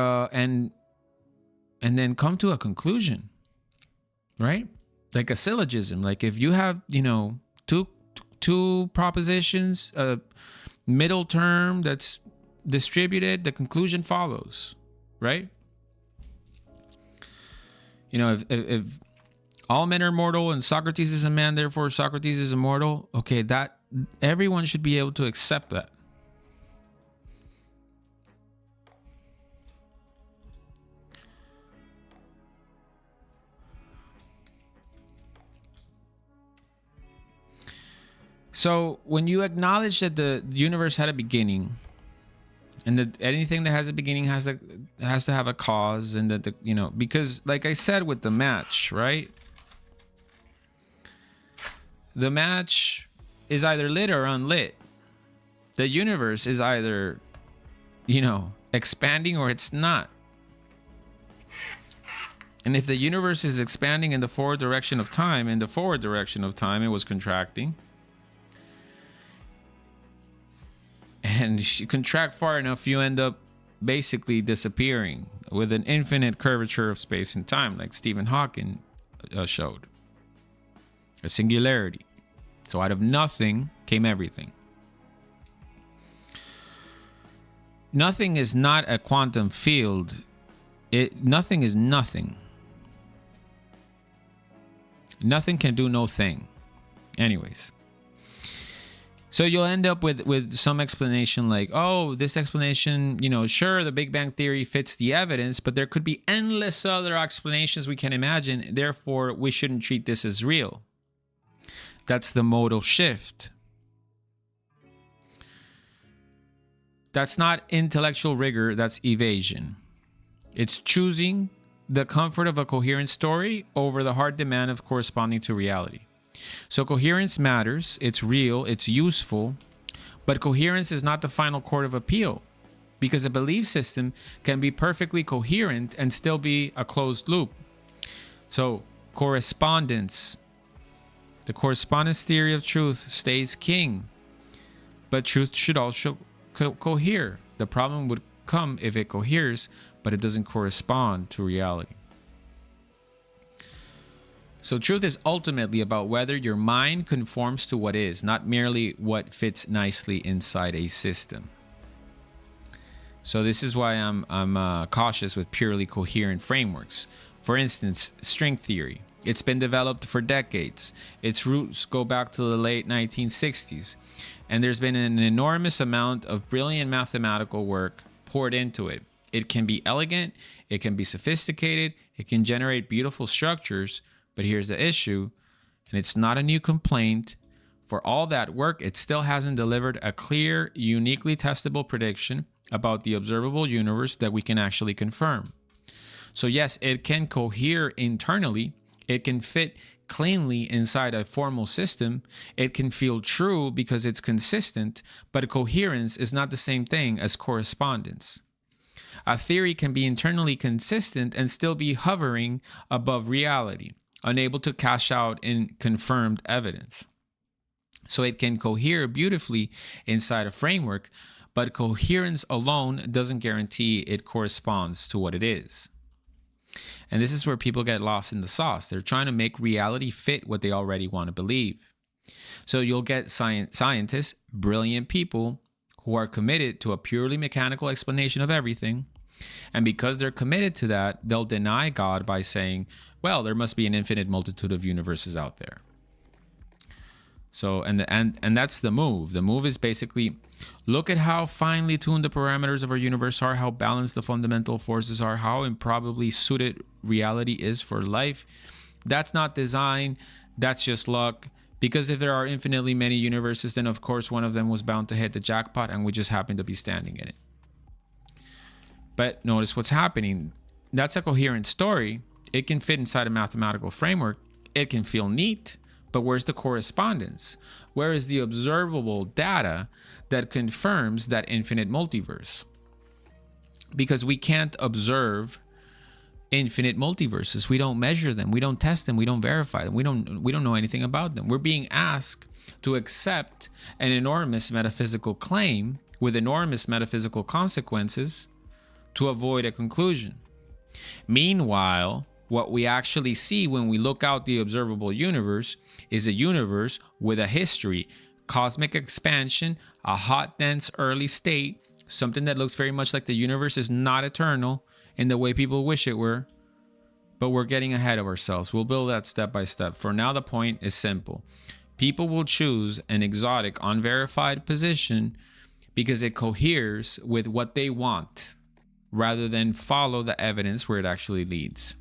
then come to a conclusion, right? Like a syllogism. Like if you have, two propositions, a middle term that's distributed, the conclusion follows, right? If all men are mortal and Socrates is a man, therefore Socrates is immortal, okay, that everyone should be able to accept that. So when you acknowledge that the universe had a beginning, and that anything that has a beginning has to have a cause, and that because like I said with the match, right? The match is either lit or unlit. The universe is either, expanding or it's not. And if the universe is expanding in the forward direction of time, it was contracting. And you contract far enough, you end up basically disappearing with an infinite curvature of space and time, like Stephen Hawking showed. A singularity. So out of nothing came everything. Nothing is not a quantum field. Nothing is nothing. Nothing can do no thing. Anyways. So you'll end up with some explanation like, oh, this explanation, sure, the Big Bang Theory fits the evidence, but there could be endless other explanations we can imagine. Therefore, we shouldn't treat this as real. That's the modal shift. That's not intellectual rigor, that's evasion. It's choosing the comfort of a coherent story over the hard demand of corresponding to reality. So coherence matters, it's real, it's useful, but coherence is not the final court of appeal, because a belief system can be perfectly coherent and still be a closed loop. So correspondence, the correspondence theory of truth stays king, but truth should also cohere. The problem would come if it coheres, but it doesn't correspond to reality. So truth is ultimately about whether your mind conforms to what is, not merely what fits nicely inside a system. So this is why I'm cautious with purely coherent frameworks. For instance, string theory. It's been developed for decades. Its roots go back to the late 1960s. And there's been an enormous amount of brilliant mathematical work poured into it. It can be elegant, it can be sophisticated, it can generate beautiful structures, but here's the issue, and it's not a new complaint. For all that work, it still hasn't delivered a clear, uniquely testable prediction about the observable universe that we can actually confirm. So yes, it can cohere internally, it can fit cleanly inside a formal system, it can feel true because it's consistent, but coherence is not the same thing as correspondence. A theory can be internally consistent and still be hovering above reality, unable to cash out in confirmed evidence. So it can cohere beautifully inside a framework, but coherence alone doesn't guarantee it corresponds to what it is. And this is where people get lost in the sauce. They're trying to make reality fit what they already want to believe. So you'll get scientists, brilliant people who are committed to a purely mechanical explanation of everything. And because they're committed to that, they'll deny God by saying, well, there must be an infinite multitude of universes out there. So, and that's the move. The move is basically, look at how finely tuned the parameters of our universe are, how balanced the fundamental forces are, how improbably suited reality is for life. That's not design, that's just luck. Because if there are infinitely many universes, then of course one of them was bound to hit the jackpot and we just happen to be standing in it. But notice what's happening. That's a coherent story. It can fit inside a mathematical framework. It can feel neat. But where's the correspondence? Where is the observable data that confirms that infinite multiverse? Because we can't observe infinite multiverses. We don't measure them. We don't test them. We don't verify them. We don't know anything about them. We're being asked to accept an enormous metaphysical claim with enormous metaphysical consequences to avoid a conclusion. Meanwhile, what we actually see when we look out the observable universe is a universe with a history, cosmic expansion, a hot, dense early state, something that looks very much like the universe is not eternal in the way people wish it were, but we're getting ahead of ourselves. We'll build that step by step. For now, the point is simple. People will choose an exotic, unverified position because it coheres with what they want, rather than follow the evidence where it actually leads.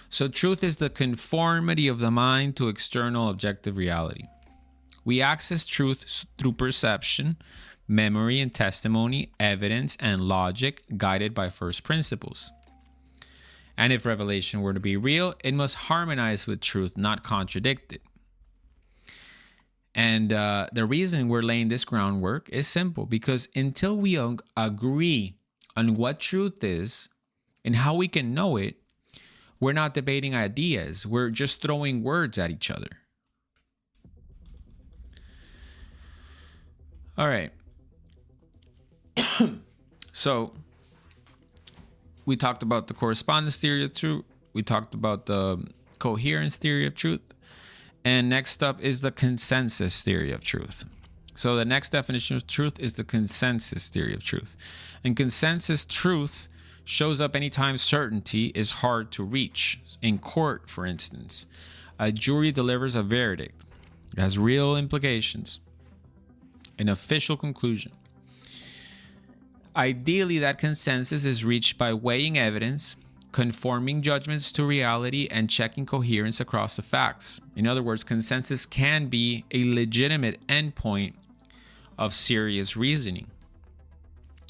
So truth is the conformity of the mind to external objective reality. We access truth through perception, memory and testimony, evidence and logic guided by first principles. And if revelation were to be real, it must harmonize with truth, not contradict it. And the reason we're laying this groundwork is simple, because until we agree on what truth is and how we can know it, we're not debating ideas. We're just throwing words at each other. All right. So we talked about the correspondence theory of truth. We talked about the coherence theory of truth. And next up is the consensus theory of truth. So the next definition of truth is the consensus theory of truth. And consensus truth shows up anytime certainty is hard to reach. In court, for instance, a jury delivers a verdict. It has real implications. An official conclusion. Ideally, that consensus is reached by weighing evidence, conforming judgments to reality, and checking coherence across the facts. In other words, consensus can be a legitimate endpoint of serious reasoning.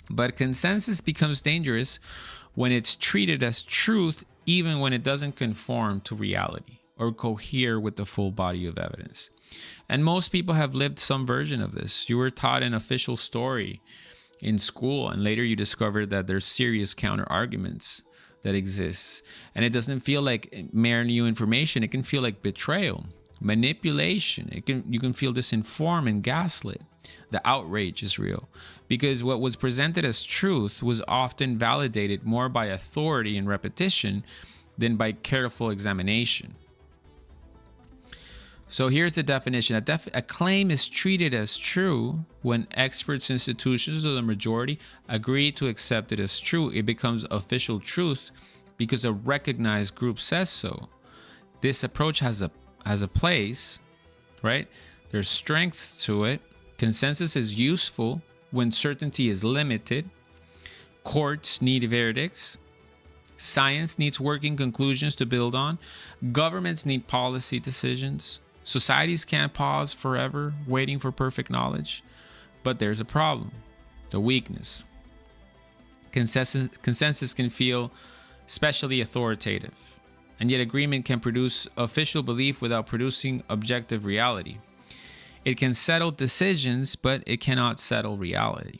But consensus becomes dangerous when it's treated as truth, even when it doesn't conform to reality or cohere with the full body of evidence. And most people have lived some version of this. You were taught an official story in school, and later you discovered that there's serious counter arguments that exists, and it doesn't feel like mere new information. It can feel like betrayal, manipulation. You can feel disinformed and gaslit. The outrage is real because what was presented as truth was often validated more by authority and repetition than by careful examination. So here's the definition. A claim is treated as true when experts, institutions, or the majority agree to accept it as true. It becomes official truth because a recognized group says so. This approach has a place, right? There's strengths to it. Consensus is useful when certainty is limited. Courts need verdicts. Science needs working conclusions to build on. Governments need policy decisions. Societies can't pause forever waiting for perfect knowledge. But there's a problem, the weakness. Consensus can feel especially authoritative, and yet agreement can produce official belief without producing objective reality. It can settle decisions, but it cannot settle reality.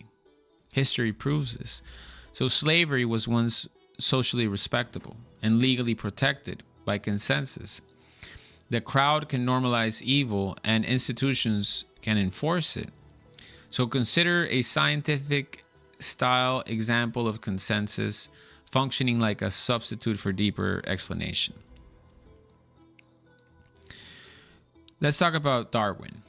History proves this. So slavery was once socially respectable and legally protected by consensus. The crowd can normalize evil, and institutions can enforce it. So consider a scientific style example of consensus functioning like a substitute for deeper explanation. Let's talk about Darwin.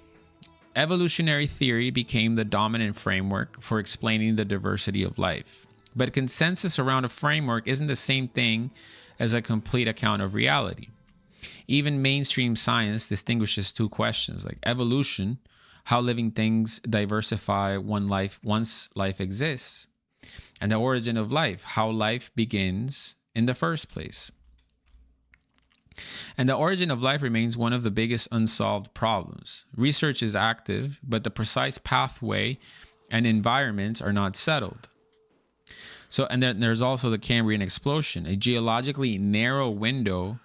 Evolutionary theory became the dominant framework for explaining the diversity of life. But consensus around a framework isn't the same thing as a complete account of reality. Even mainstream science distinguishes two questions, like evolution, how living things diversify once life exists, and the origin of life, how life begins in the first place. And the origin of life remains one of the biggest unsolved problems. Research is active, but the precise pathway and environment are not settled. So, and then there's also the Cambrian explosion, a geologically narrow window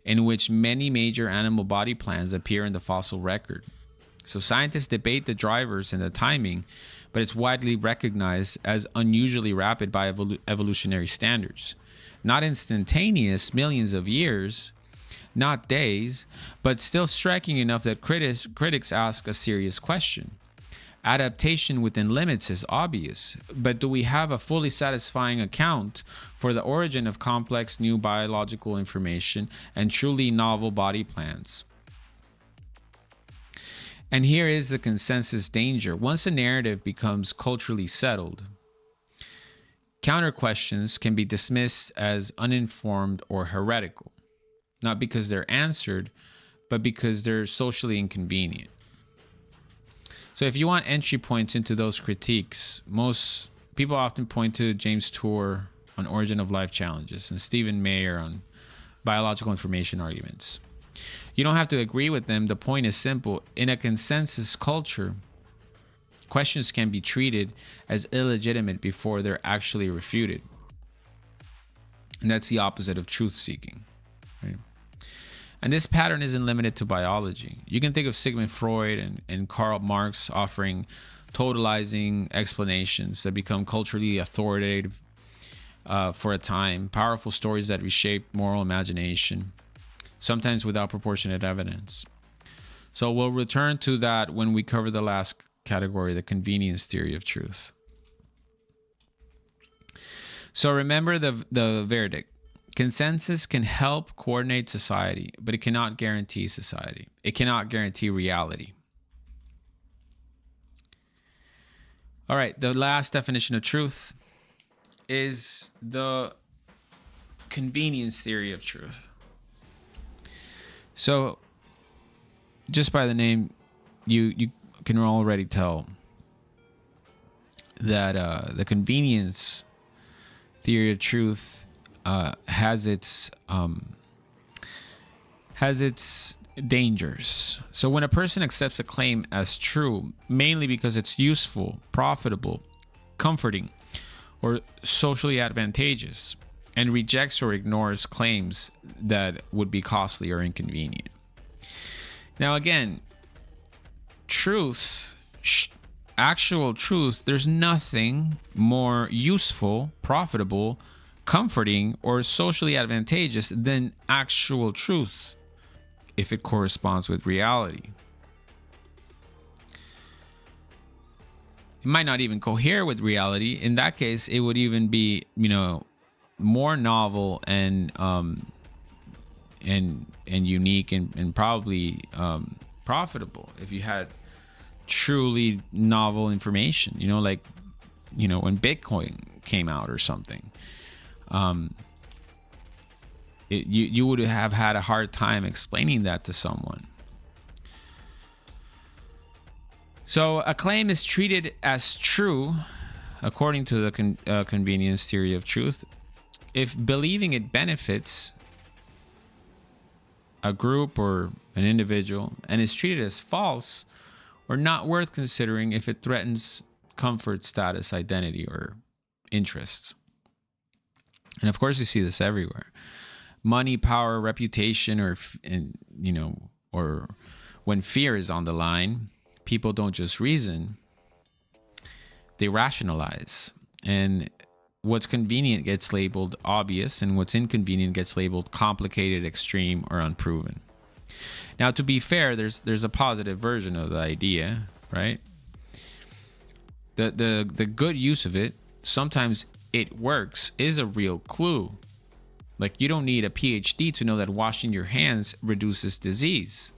in which many major animal body plans appear in the fossil record. So scientists debate the drivers and the timing, but it's widely recognized as unusually rapid by evolutionary standards. Not instantaneous, millions of years, not days, but still striking enough that critics ask a serious question. Adaptation within limits is obvious, but do we have a fully satisfying account for the origin of complex new biological information and truly novel body plans? And here is the consensus danger. Once a narrative becomes culturally settled, counter questions can be dismissed as uninformed or heretical, not because they're answered, but because they're socially inconvenient. So if you want entry points into those critiques, most people often point to James Tour on origin of life challenges and Stephen Mayer on biological information arguments. You don't have to agree with them. The point is simple. In a consensus culture, questions can be treated as illegitimate before they're actually refuted. And that's the opposite of truth seeking. Right? And this pattern isn't limited to biology. You can think of Sigmund Freud and Karl Marx offering totalizing explanations that become culturally authoritative for a time, powerful stories that reshape moral imagination, sometimes without proportionate evidence. So we'll return to that when we cover the last category, the convenience theory of truth. So remember the verdict. Consensus can help coordinate society, but it cannot guarantee society. It cannot guarantee reality. All right, the last definition of truth is the convenience theory of truth. So, just by the name, you can already tell that the convenience theory of truth has its dangers. So when a person accepts a claim as true, mainly because it's useful, profitable, comforting, or socially advantageous, and rejects or ignores claims that would be costly or inconvenient. Now again, truth, actual truth, there's nothing more useful, profitable, comforting, or socially advantageous than actual truth if it corresponds with reality. It might not even cohere with reality. In that case, it would even be, more novel and unique and probably profitable if you had truly novel information, like when Bitcoin came out or something. You would have had a hard time explaining that to someone. So a claim is treated as true according to the convenience theory of truth if believing it benefits a group or an individual, and is treated as false or not worth considering if it threatens comfort, status, identity, or interests. And of course, you see this everywhere. Money, power, reputation, or when fear is on the line, people don't just reason, they rationalize. And what's convenient gets labeled obvious, and what's inconvenient gets labeled complicated, extreme, or unproven. Now, to be fair, there's a positive version of the idea, right? The good use of it, sometimes it works, is a real clue. Like, you don't need a PhD to know that washing your hands reduces disease.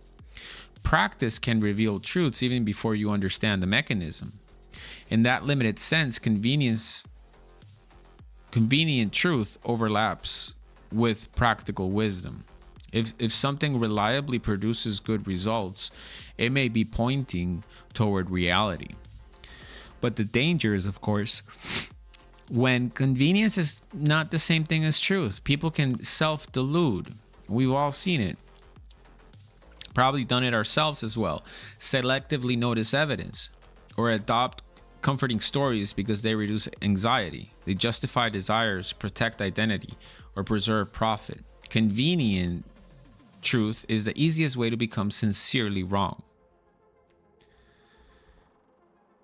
Practice can reveal truths even before you understand the mechanism. In that limited sense, convenient truth overlaps with practical wisdom. If something reliably produces good results, it may be pointing toward reality. But the danger is, of course, when convenience is not the same thing as truth. People can self-delude. We've all seen it. Probably done it ourselves as well. Selectively notice evidence or adopt comforting stories because they reduce anxiety. They justify desires, protect identity, or preserve profit. Convenient truth is the easiest way to become sincerely wrong.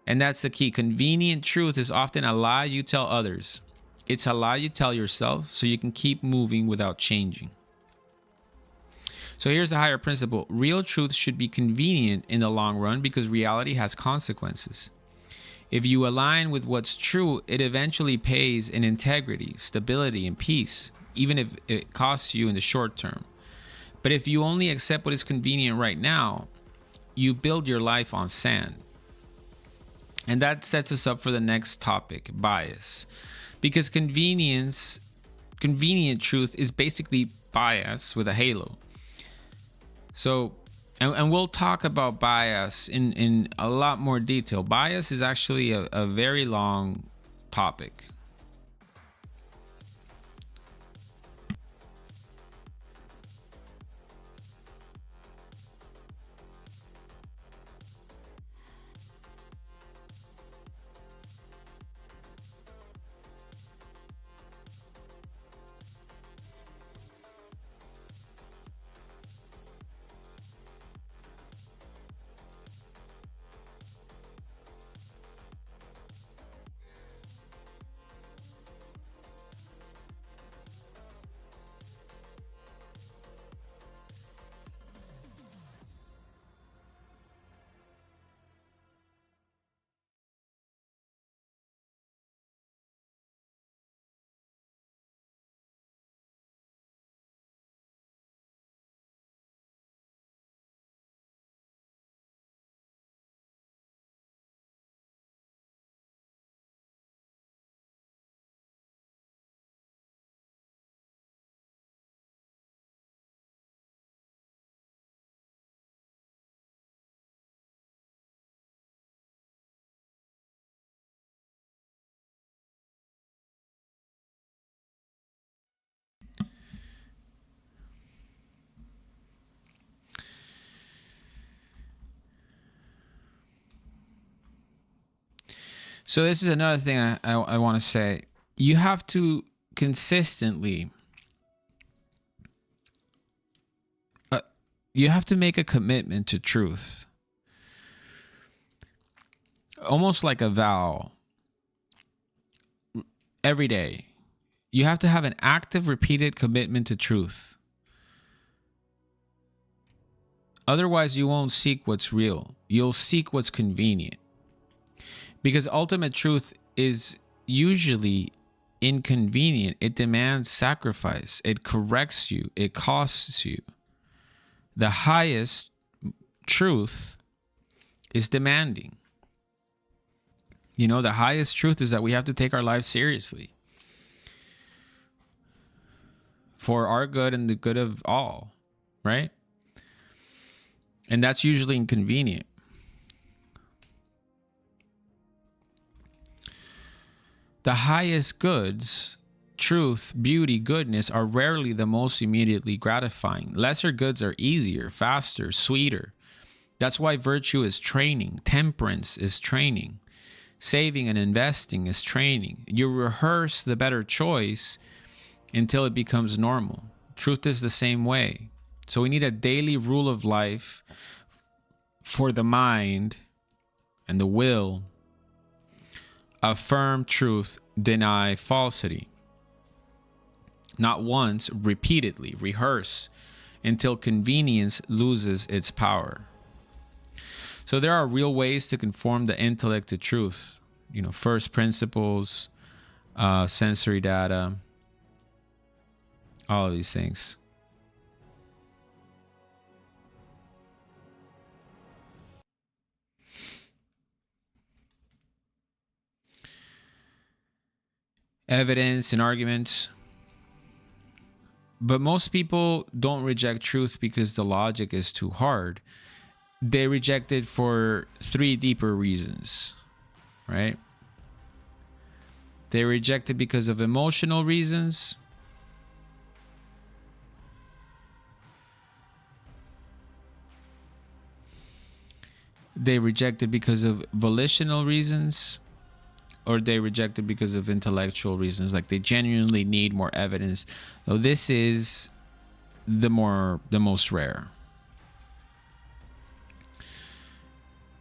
And that's the key. Convenient truth is often a lie you tell others. It's a lie you tell yourself so you can keep moving without changing. So here's the higher principle. Real truth should be convenient in the long run because reality has consequences. If you align with what's true, it eventually pays in integrity, stability, and peace, even if it costs you in the short term. But if you only accept what is convenient right now, you build your life on sand. And that sets us up for the next topic, bias. Because convenient truth is basically bias with a halo. So, and we'll talk about bias in a lot more detail. Bias is actually a very long topic. So this is another thing I want to say. You have to consistently, you have to make a commitment to truth. Almost like a vow. Every day. You have to have an active, repeated commitment to truth. Otherwise, you won't seek what's real. You'll seek what's convenient. Because ultimate truth is usually inconvenient. It demands sacrifice. It corrects you. It costs you. The highest truth is demanding. You know, the highest truth is that we have to take our life seriously. For our good and the good of all, right? And that's usually inconvenient. The highest goods, truth, beauty, goodness, are rarely the most immediately gratifying. Lesser goods are easier, faster, sweeter. That's why virtue is training. Temperance is training. Saving and investing is training. You rehearse the better choice until it becomes normal. Truth is the same way. So we need a daily rule of life for the mind and the will. Affirm truth, deny falsity. Not once, repeatedly. Rehearse until convenience loses its power. So there are real ways to conform the intellect to truth. You know, first principles, sensory data, all of these things. Evidence and arguments. But most people don't reject truth because the logic is too hard. They reject it for 3 deeper reasons, right? They reject it because of emotional reasons. They reject it because of volitional reasons. Or they reject it because of intellectual reasons, like they genuinely need more evidence. So this is the most rare.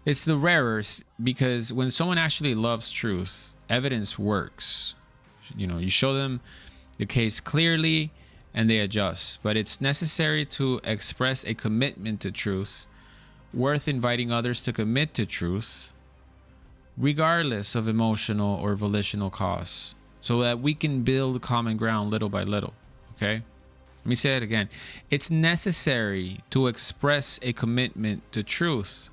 It's the rarest because when someone actually loves truth, evidence works. You know, you show them the case clearly and they adjust. But it's necessary to express a commitment to truth, worth inviting others to commit to truth, regardless of emotional or volitional costs, so that we can build common ground little by little. Okay? Let me say it again. It's necessary to express a commitment to truth.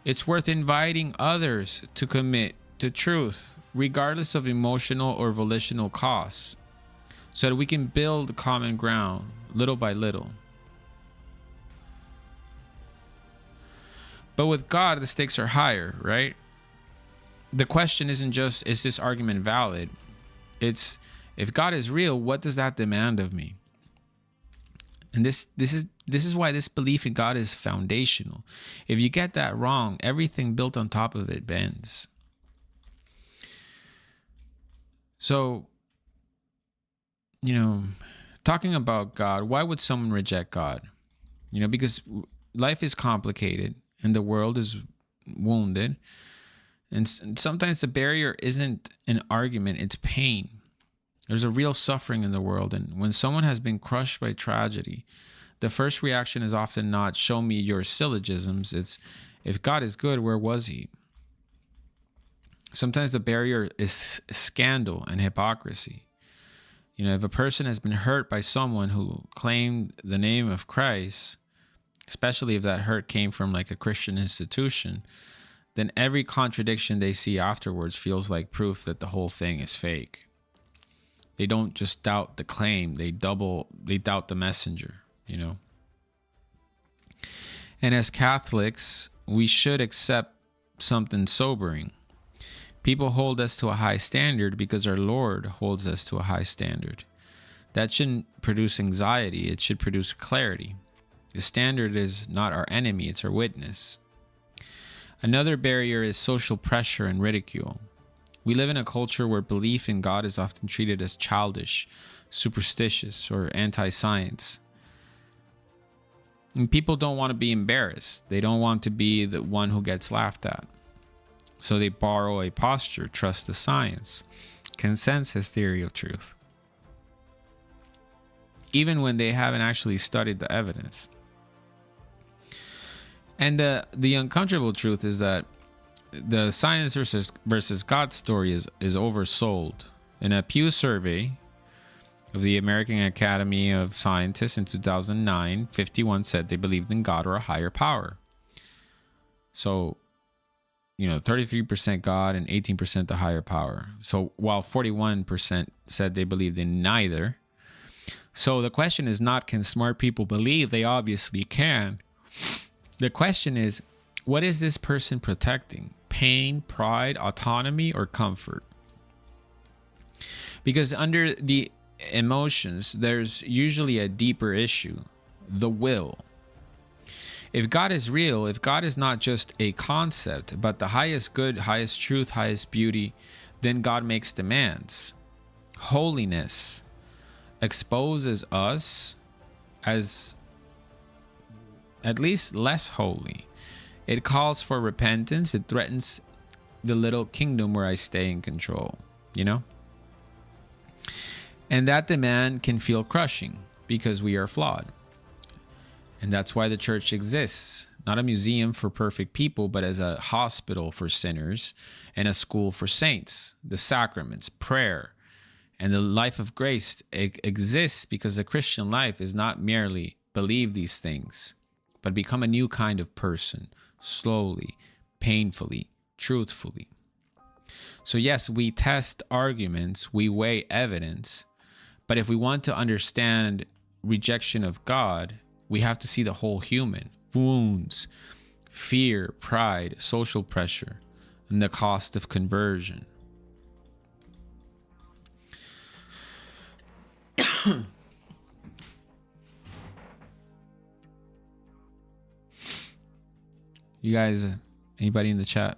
It's worth inviting others to commit to truth, regardless of emotional or volitional costs, so that we can build common ground little by little. But with God, the stakes are higher, right? The question isn't just, is this argument valid? It's, if God is real, what does that demand of me? And this is why this belief in God is foundational. If you get that wrong, everything built on top of it bends. So, you know, talking about God, why would someone reject God? You know, because life is complicated. And the world is wounded. And sometimes the barrier isn't an argument, it's pain. There's a real suffering in the world. And when someone has been crushed by tragedy, the first reaction is often not, show me your syllogisms. It's, if God is good, where was he? Sometimes the barrier is scandal and hypocrisy. You know, if a person has been hurt by someone who claimed the name of Christ, especially if that hurt came from like a Christian institution, then every contradiction they see afterwards feels like proof that the whole thing is fake. They don't just doubt the claim, they doubt the messenger, you know. And as Catholics, we should accept something sobering. People hold us to a high standard because our Lord holds us to a high standard. That shouldn't produce anxiety, it should produce clarity. The standard is not our enemy, it's our witness. Another barrier is social pressure and ridicule. We live in a culture where belief in God is often treated as childish, superstitious, or anti-science. And people don't want to be embarrassed. They don't want to be the one who gets laughed at. So they borrow a posture, trust the science, consensus theory of truth, even when they haven't actually studied the evidence. And the uncomfortable truth is that the science versus God story is oversold. In a Pew survey of the American Academy of Scientists in 2009, 51 said they believed in God or a higher power. So, 33% God and 18% the higher power. So while 41% said they believed in neither. So the question is not, can smart people believe? They obviously can. The question is, what is this person protecting? Pain, pride, autonomy, or comfort? Because under the emotions, there's usually a deeper issue, the will. If God is real, if God is not just a concept, but the highest good, highest truth, highest beauty, then God makes demands. Holiness exposes us as at least less holy. It calls for repentance. It threatens the little kingdom where I stay in control, And that demand can feel crushing because we are flawed. And that's why the church exists. Not a museum for perfect people, but as a hospital for sinners and a school for saints. The sacraments, prayer, and the life of grace exists because the Christian life is not merely believe these things, but become a new kind of person, slowly, painfully, truthfully. So yes, we test arguments, we weigh evidence, but if we want to understand rejection of God, we have to see the whole human, wounds, fear, pride, social pressure, and the cost of conversion. You guys, anybody in the chat?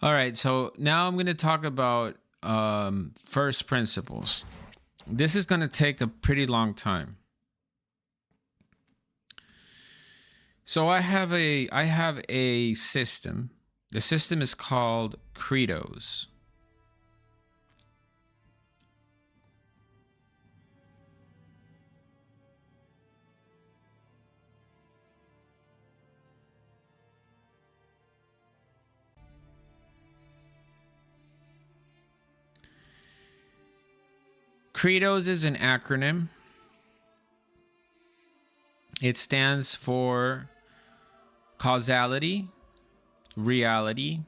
All right, so now I'm going to talk about first principles. This is going to take a pretty long time. So I have a system. The system is called credos. Credos is an acronym. It stands for causality, reality,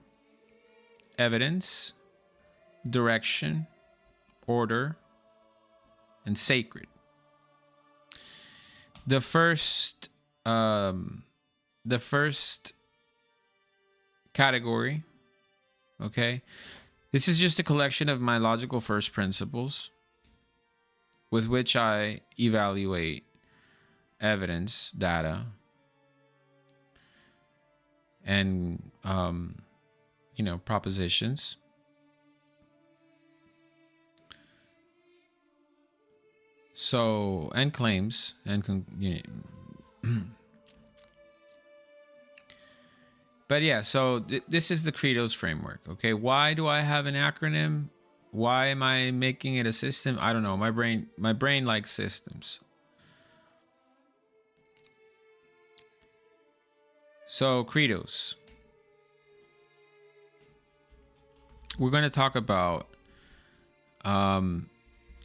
evidence, direction, order, and sacred. The first category, okay? This is just a collection of my logical first principles with which I evaluate evidence, data, and propositions. So, and claims and But yeah, so this is the Credos framework. Okay, why do I have an acronym? Why am I making it a system? I don't know. My brain likes systems. So Credos. We're going to talk about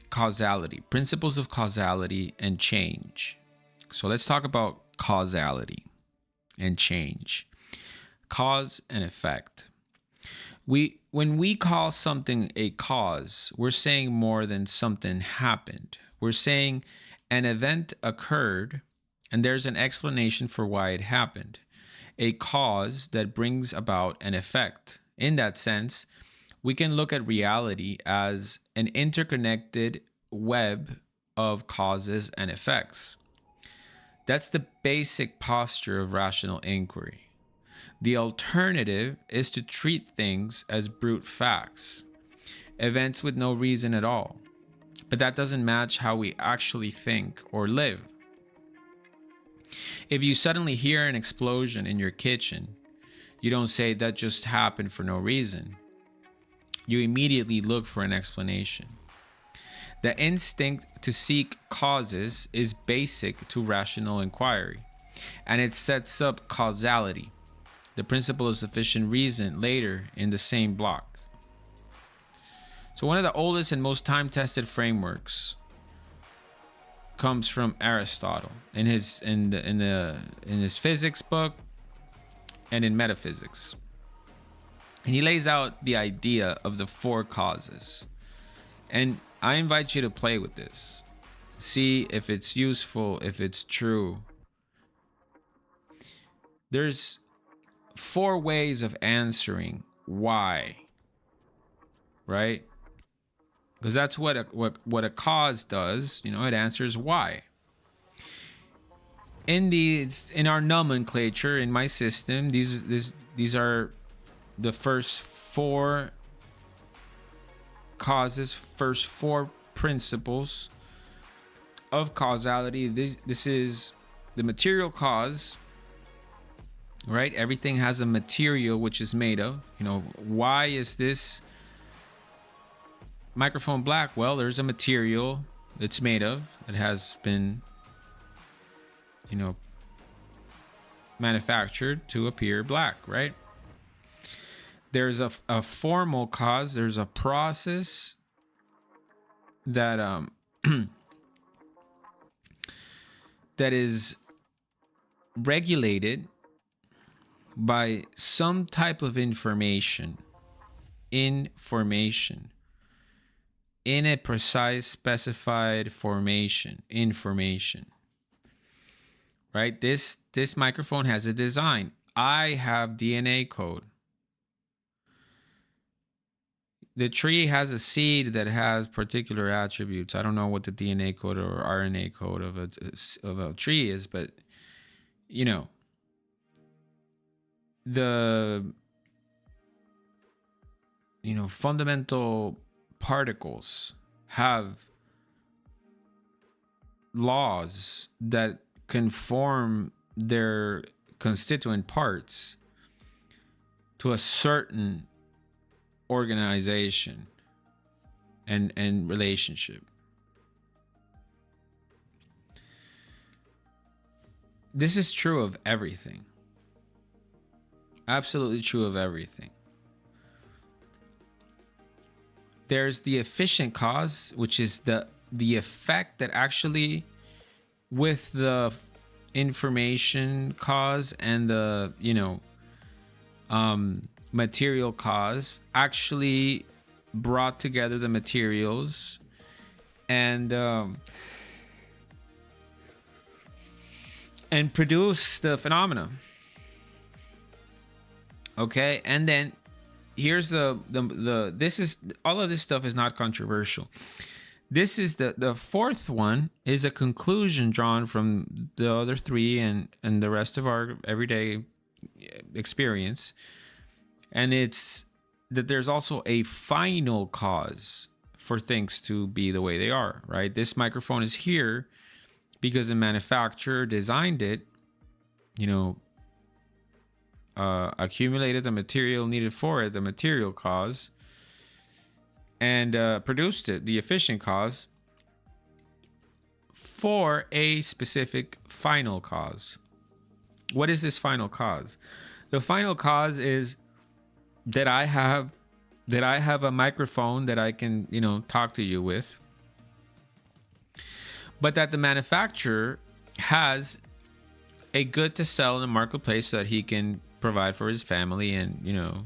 causality, principles of causality and change. So let's talk about causality and change. Cause and effect. When we call something a cause, we're saying more than something happened. We're saying an event occurred and there's an explanation for why it happened. A cause that brings about an effect. In that sense, we can look at reality as an interconnected web of causes and effects. That's the basic posture of rational inquiry. The alternative is to treat things as brute facts, events with no reason at all. But that doesn't match how we actually think or live. If you suddenly hear an explosion in your kitchen, you don't say that just happened for no reason. You immediately look for an explanation. The instinct to seek causes is basic to rational inquiry, and it sets up causality, the principle of sufficient reason, later in the same block. So one of the oldest and most time-tested frameworks comes from Aristotle in his physics book and in metaphysics. And he lays out the idea of the four causes. And I invite you to play with this. See if it's useful, if it's true. There's 4 ways of answering why, right? Because that's what a cause does. You know, it answers why. In our nomenclature, in my system, these are the first 4 causes, first 4 principles of causality. This is the material cause, right? Everything has a material which is made of. You know, why is this microphone black? Well, there's a material it's made of. It has been, you know, manufactured to appear black, right? There's a formal cause. There's a process that that is regulated by some type of information in a precise specified information, right? This microphone has a design. I have DNA code. The tree has a seed that has particular attributes. I don't know what the DNA code or RNA code of a tree is, but you know, the fundamental particles have laws that conform their constituent parts to a certain organization and relationship. This is true of everything. Absolutely true of everything. There's the efficient cause, which is the effect that actually, with the information cause and the material cause, actually brought together the materials and produce the phenomena. Okay, and then here's the this is, all of this stuff is not controversial. This is the fourth one is a conclusion drawn from the other 3 and the rest of our everyday experience. And it's that there's also a final cause for things to be the way they are, right? This microphone is here because the manufacturer designed it accumulated the material needed for it, the material cause, and produced it, the efficient cause, for a specific final cause. What is this final cause? The final cause is that I have a microphone that I can, talk to you with, but that the manufacturer has a good to sell in the marketplace so that he can provide for his family and,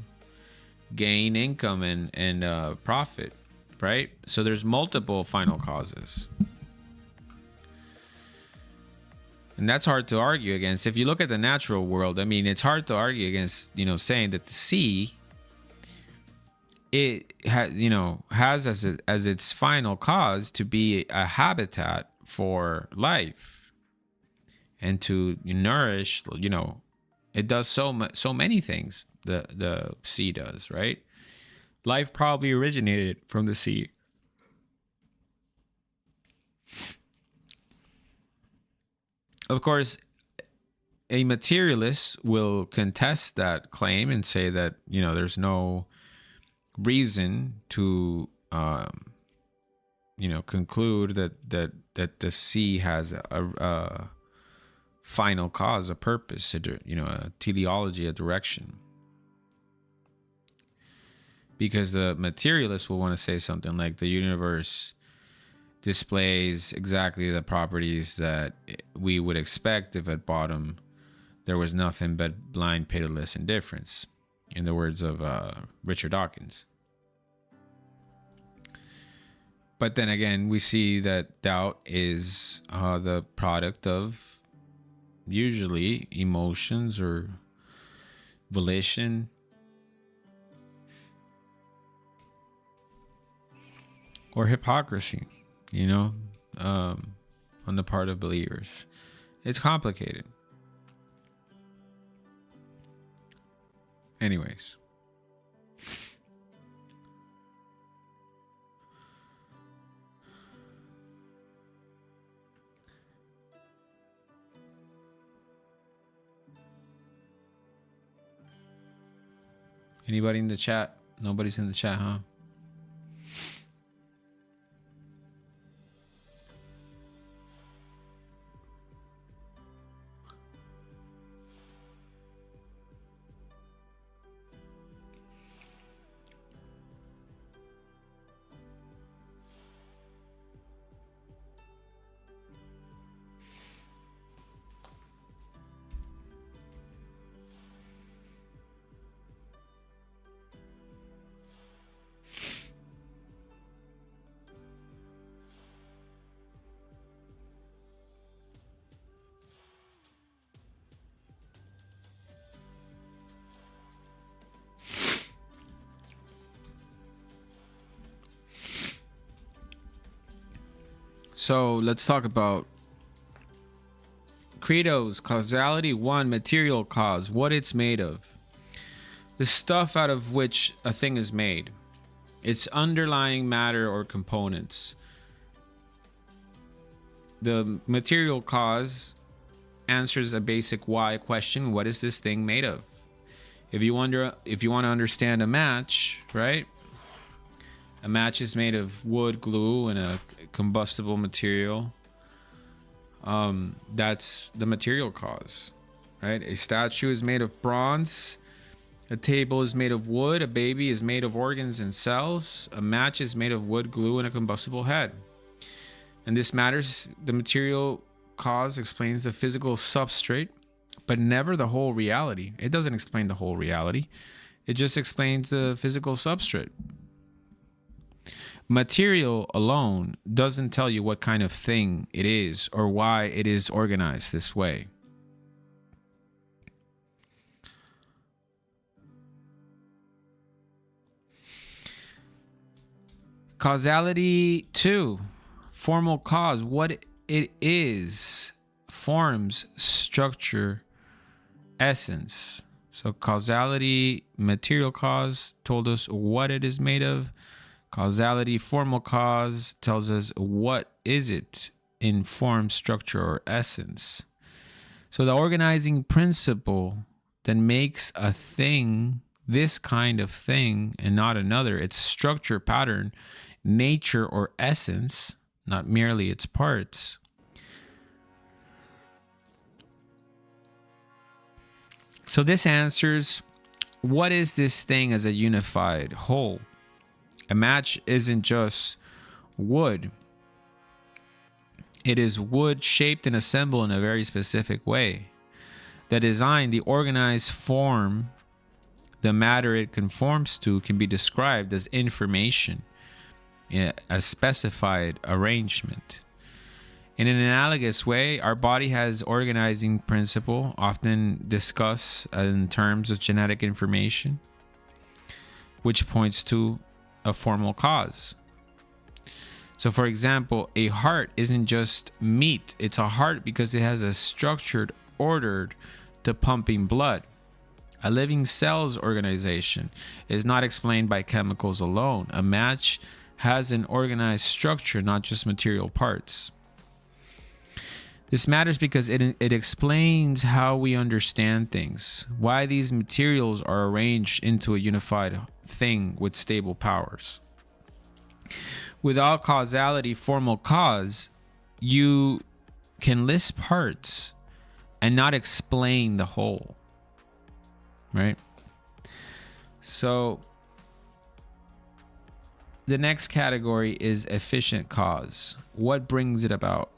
gain income and profit, right? So there's multiple final causes. And that's hard to argue against. If you look at the natural world, I mean, it's hard to argue against, saying that the sea, it has as its final cause to be a habitat for life and to nourish, it does so many things. The sea does, right? Life probably originated from the sea. Of course, a materialist will contest that claim and say that, there's no reason to, conclude that the sea has a final cause, a purpose, a teleology, a direction. Because the materialist will want to say something like the universe displays exactly the properties that we would expect if at bottom there was nothing but blind, pitiless indifference, in the words of Richard Dawkins. But then again, we see that doubt is the product of usually emotions or volition, or hypocrisy, on the part of believers. It's complicated. Anyways. Anybody in the chat? Nobody's in the chat, huh? So let's talk about credos. Causality. 1, material cause, what it's made of. The stuff out of which a thing is made. Its underlying matter or components. The material cause answers a basic why question. What is this thing made of? If you want to understand a match, right? A match is made of wood, glue, and a combustible material. That's the material cause, right? A statue is made of bronze. A table is made of wood. A baby is made of organs and cells. A match is made of wood, glue, and a combustible head. And this matters. The material cause explains the physical substrate, but never the whole reality. It doesn't explain the whole reality. It just explains the physical substrate. Material alone doesn't tell you what kind of thing it is or why it is organized this way. Causality 2, formal cause, what it is, forms, structure, essence. So causality, material cause, told us what it is made of. Causality, formal cause, tells us what is it in form, structure, or essence. So the organizing principle that makes a thing this kind of thing and not another, its structure, pattern, nature, or essence, not merely its parts. So this answers, what is this thing as a unified whole? A match isn't just wood. It is wood shaped and assembled in a very specific way. The design, the organized form, the matter it conforms to can be described as information, a specified arrangement. In an analogous way, our body has organizing principle, often discussed in terms of genetic information, which points to a formal cause. So for example, a heart isn't just meat. It's a heart because it has a structured, ordered to pumping blood. A living cell's organization is not explained by chemicals alone. A match has an organized structure, not just material parts. This matters because it explains how we understand things, why these materials are arranged into a unified thing with stable powers. Without causality, formal cause, you can list parts and not explain the whole, right? So the next category is efficient cause. What brings it about?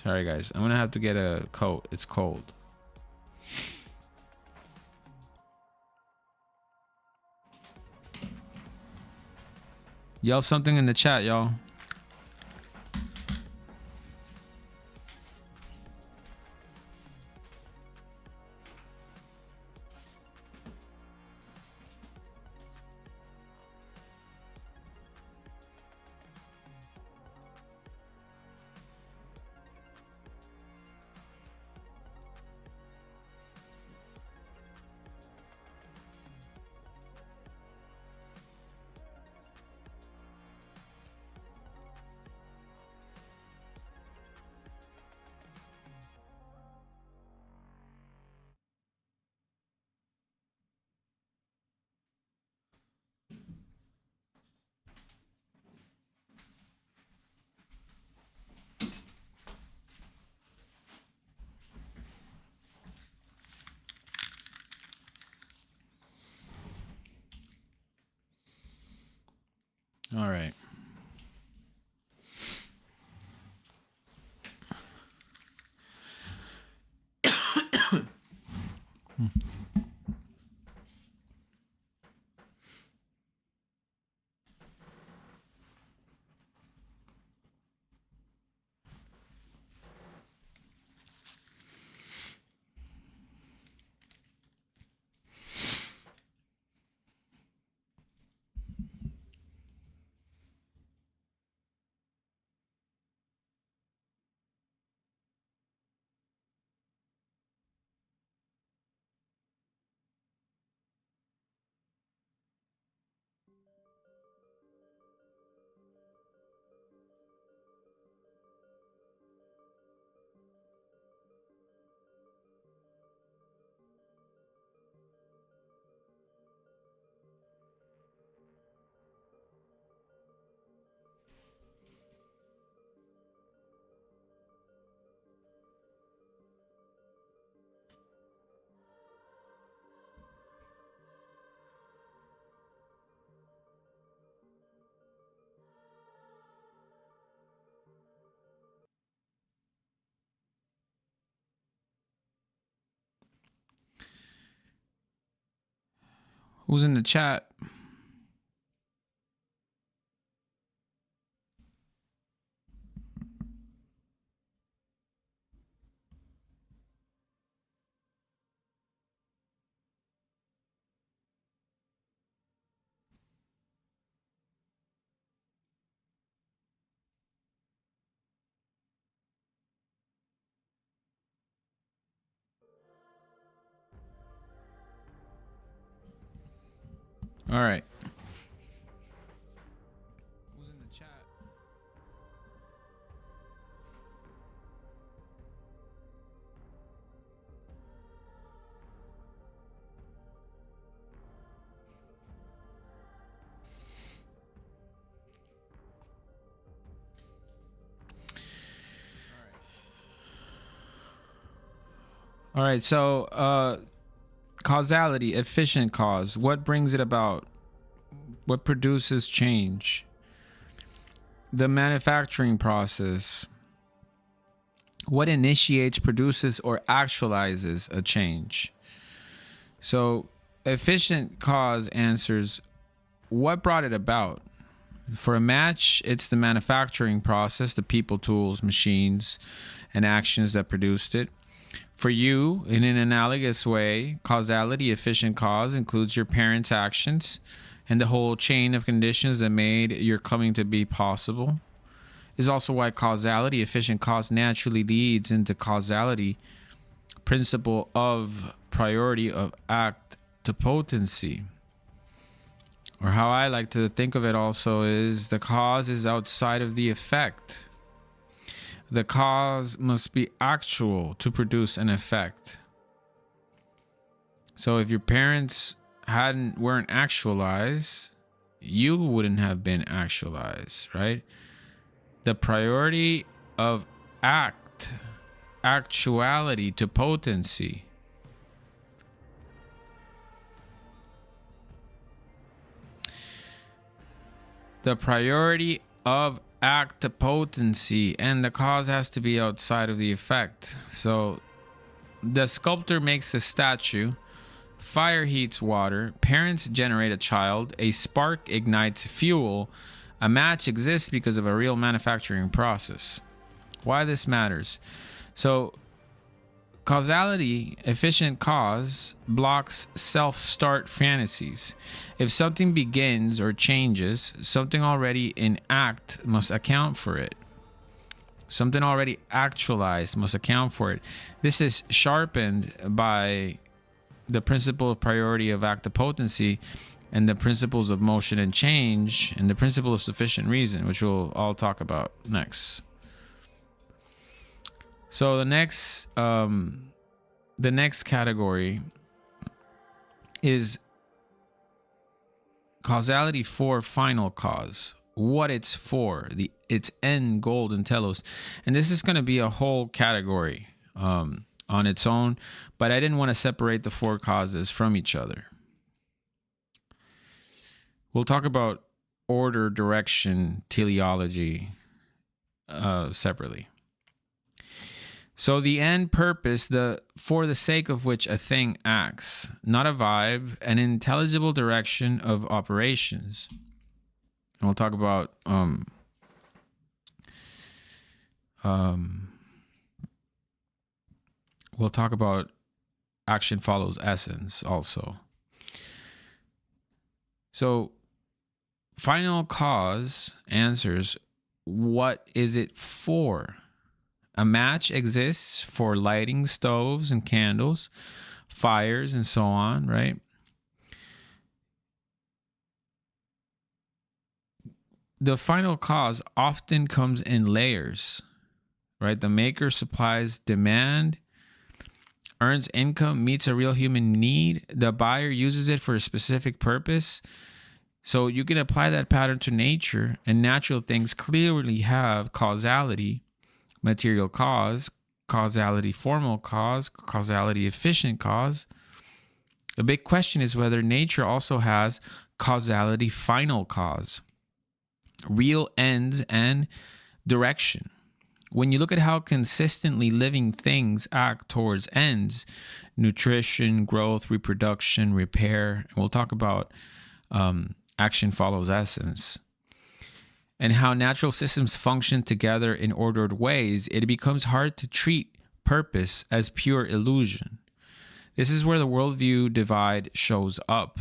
Sorry guys, I'm gonna have to get a coat. It's cold. Yell something in the chat, y'all. All right. Who's in the chat? All right. Who's in the chat? All right. So, causality, efficient cause. What brings it about? What produces change? The manufacturing process. What initiates, produces, or actualizes a change? So, efficient cause answers what brought it about. For a match, it's the manufacturing process, the people, tools, machines, and actions that produced it. For you, in an analogous way, causality, efficient cause, includes your parents' actions and the whole chain of conditions that made your coming to be possible. Is also why causality, efficient cause, naturally leads into causality, principle of priority of act to potency. Or how I like to think of it also is the cause is outside of the effect. The cause must be actual to produce an effect. So if your parents weren't actualized, you wouldn't have been actualized, right? The priority of actuality to potency. The priority of act to potency, and the cause has to be outside of the effect. So the sculptor makes a statue, fire heats water, parents generate a child, a spark ignites fuel, a match exists because of a real manufacturing process. Why this matters? So causality, efficient cause, blocks self-start fantasies. If something begins or changes, something already in act must account for it. Something already actualized must account for it. This is sharpened by the principle of priority of act to potency and the principles of motion and change and the principle of sufficient reason, which we'll all talk about next. So the next category is causality for final cause. What it's for, its end goal and telos. And this is going to be a whole category on its own, but I didn't want to separate the four causes from each other. We'll talk about order, direction, teleology separately. So the end purpose, for the sake of which a thing acts, not a vibe, an intelligible direction of operations. And we'll talk about action follows essence also. So final cause answers what is it for? A match exists for lighting stoves and candles, fires, and so on, right? The final cause often comes in layers, right? The maker supplies demand, earns income, meets a real human need. The buyer uses it for a specific purpose. So you can apply that pattern to nature, and natural things clearly have causality. Material cause, causality formal cause, causality efficient cause. The big question is whether nature also has causality final cause, real ends and direction. When you look at how consistently living things act towards ends, nutrition, growth, reproduction, repair, and we'll talk about action follows essence, and how natural systems function together in ordered ways, it becomes hard to treat purpose as pure illusion. This is where the worldview divide shows up.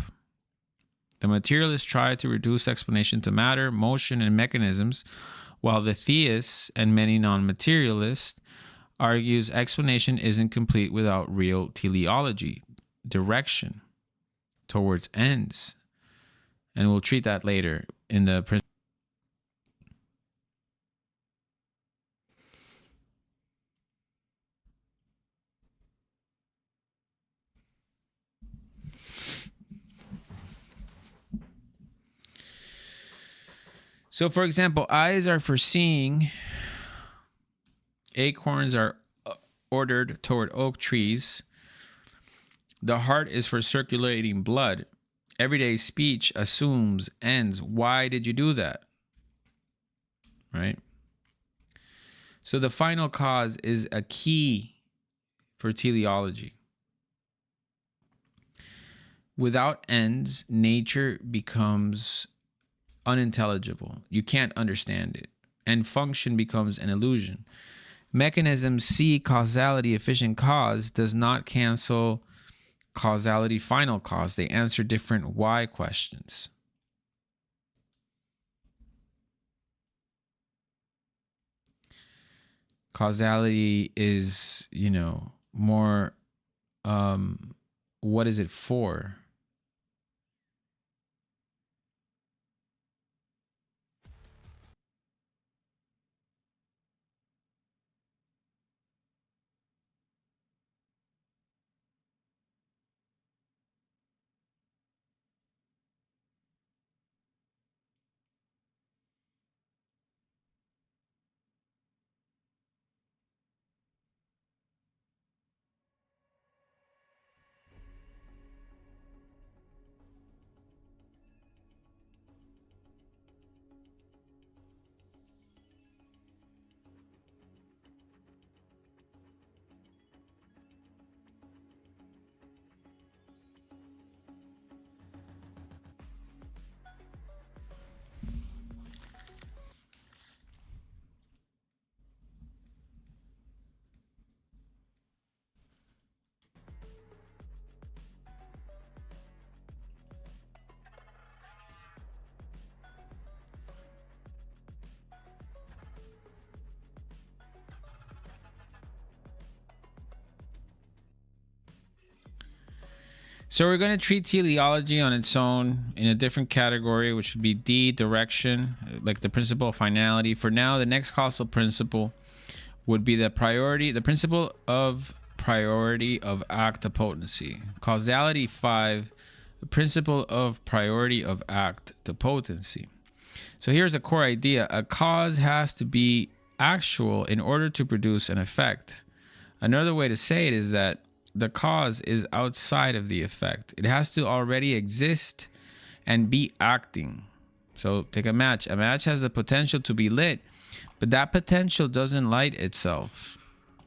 The materialists try to reduce explanation to matter, motion, and mechanisms, while the theists and many non-materialists argues explanation isn't complete without real teleology, direction towards ends. And we'll treat that later in the principle. So, for example, eyes are for seeing, acorns are ordered toward oak trees. The heart is for circulating blood. Everyday speech assumes ends. Why did you do that? Right? So the final cause is a key for teleology. Without ends, nature becomes unintelligible. You can't understand it. And function becomes an illusion. Mechanism C, causality, efficient cause, does not cancel causality, final cause. They answer different why questions. Causality is, more, what is it for? So we're going to treat teleology on its own in a different category, which would be D, direction, like the principle of finality. For now, the next causal principle would be the principle of priority of act to potency. Causality 5, the principle of priority of act to potency. So here's a core idea. A cause has to be actual in order to produce an effect. Another way to say it is that the cause is outside of the effect. It has to already exist and be acting. So take a match. A match has the potential to be lit, but that potential doesn't light itself.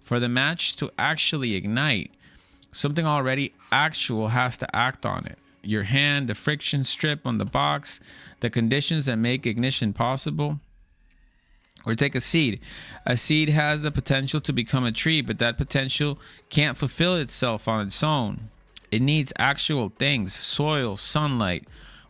For the match to actually ignite, something already actual has to act on it. Your hand, the friction strip on the box, the conditions that make ignition possible. Or take a seed. A seed has the potential to become a tree, but that potential can't fulfill itself on its own. It needs actual things, soil, sunlight,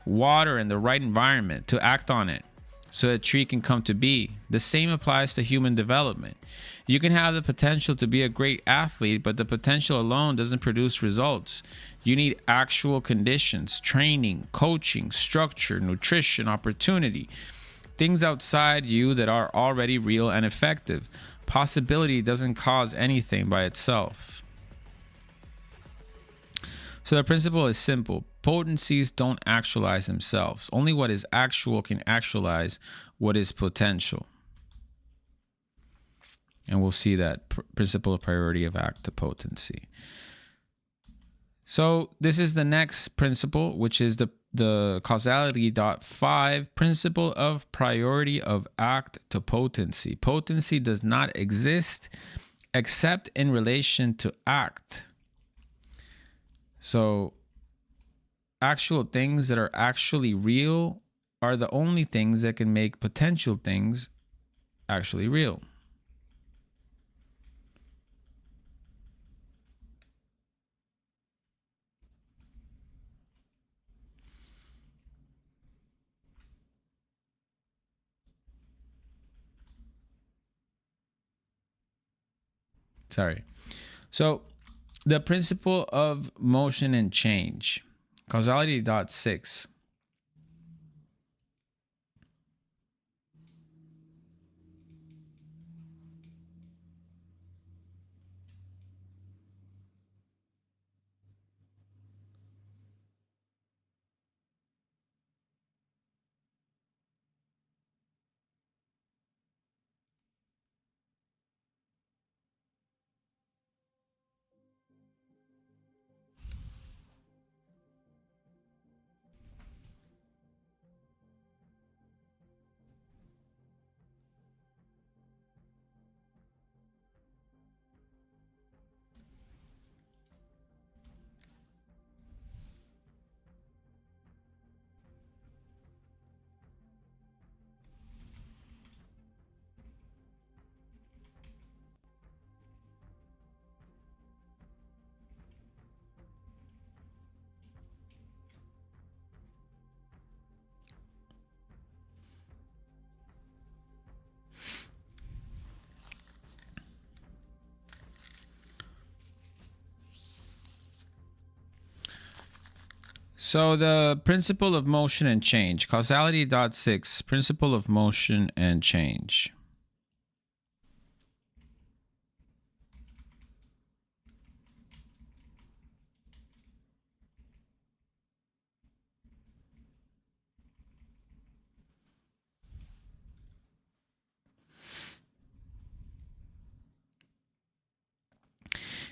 water, and the right environment to act on it so a tree can come to be. The same applies to human development. You can have the potential to be a great athlete, but the potential alone doesn't produce results. You need actual conditions, training, coaching, structure, nutrition, opportunity. Things outside you that are already real and effective. Possibility doesn't cause anything by itself. So the principle is simple. Potencies don't actualize themselves. Only what is actual can actualize what is potential. And we'll see that principle of priority of act to potency. So this is the next principle, which is the causality dot 5 principle of priority of act to potency. Potency does not exist except in relation to act. So actual things that are actually real are the only things that can make potential things actually real. Sorry. So the principle of motion and change. Causality dot 6. So the principle of motion and change. Causality.6, principle of motion and change.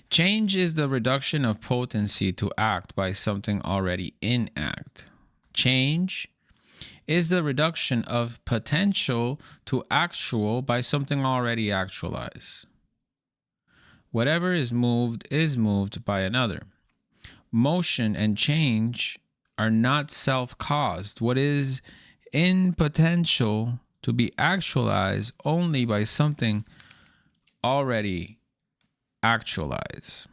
Change is the reduction of potency to act by something already in act. Change is the reduction of potential to actual by something already actualized. Whatever is moved by another. Motion and change are not self-caused. What is in potential to be actualized only by something already actualized.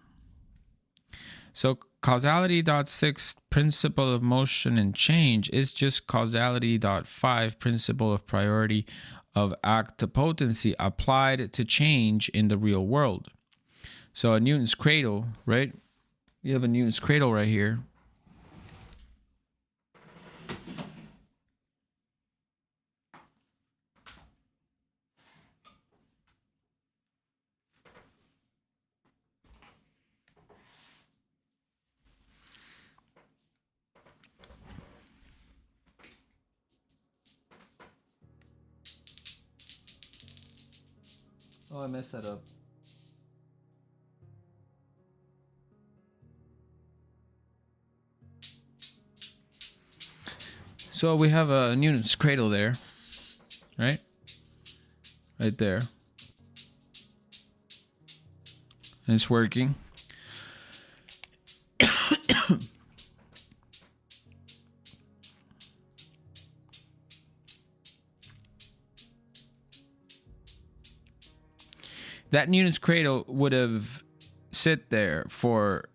So causality.6, principle of motion and change, is just causality.5, principle of priority of act to potency applied to change in the real world. So a Newton's cradle, right? You have a Newton's cradle right here. Oh, I messed that up. So we have a Newton's cradle there, right? Right there. And it's working. That Newton's cradle would have sit there for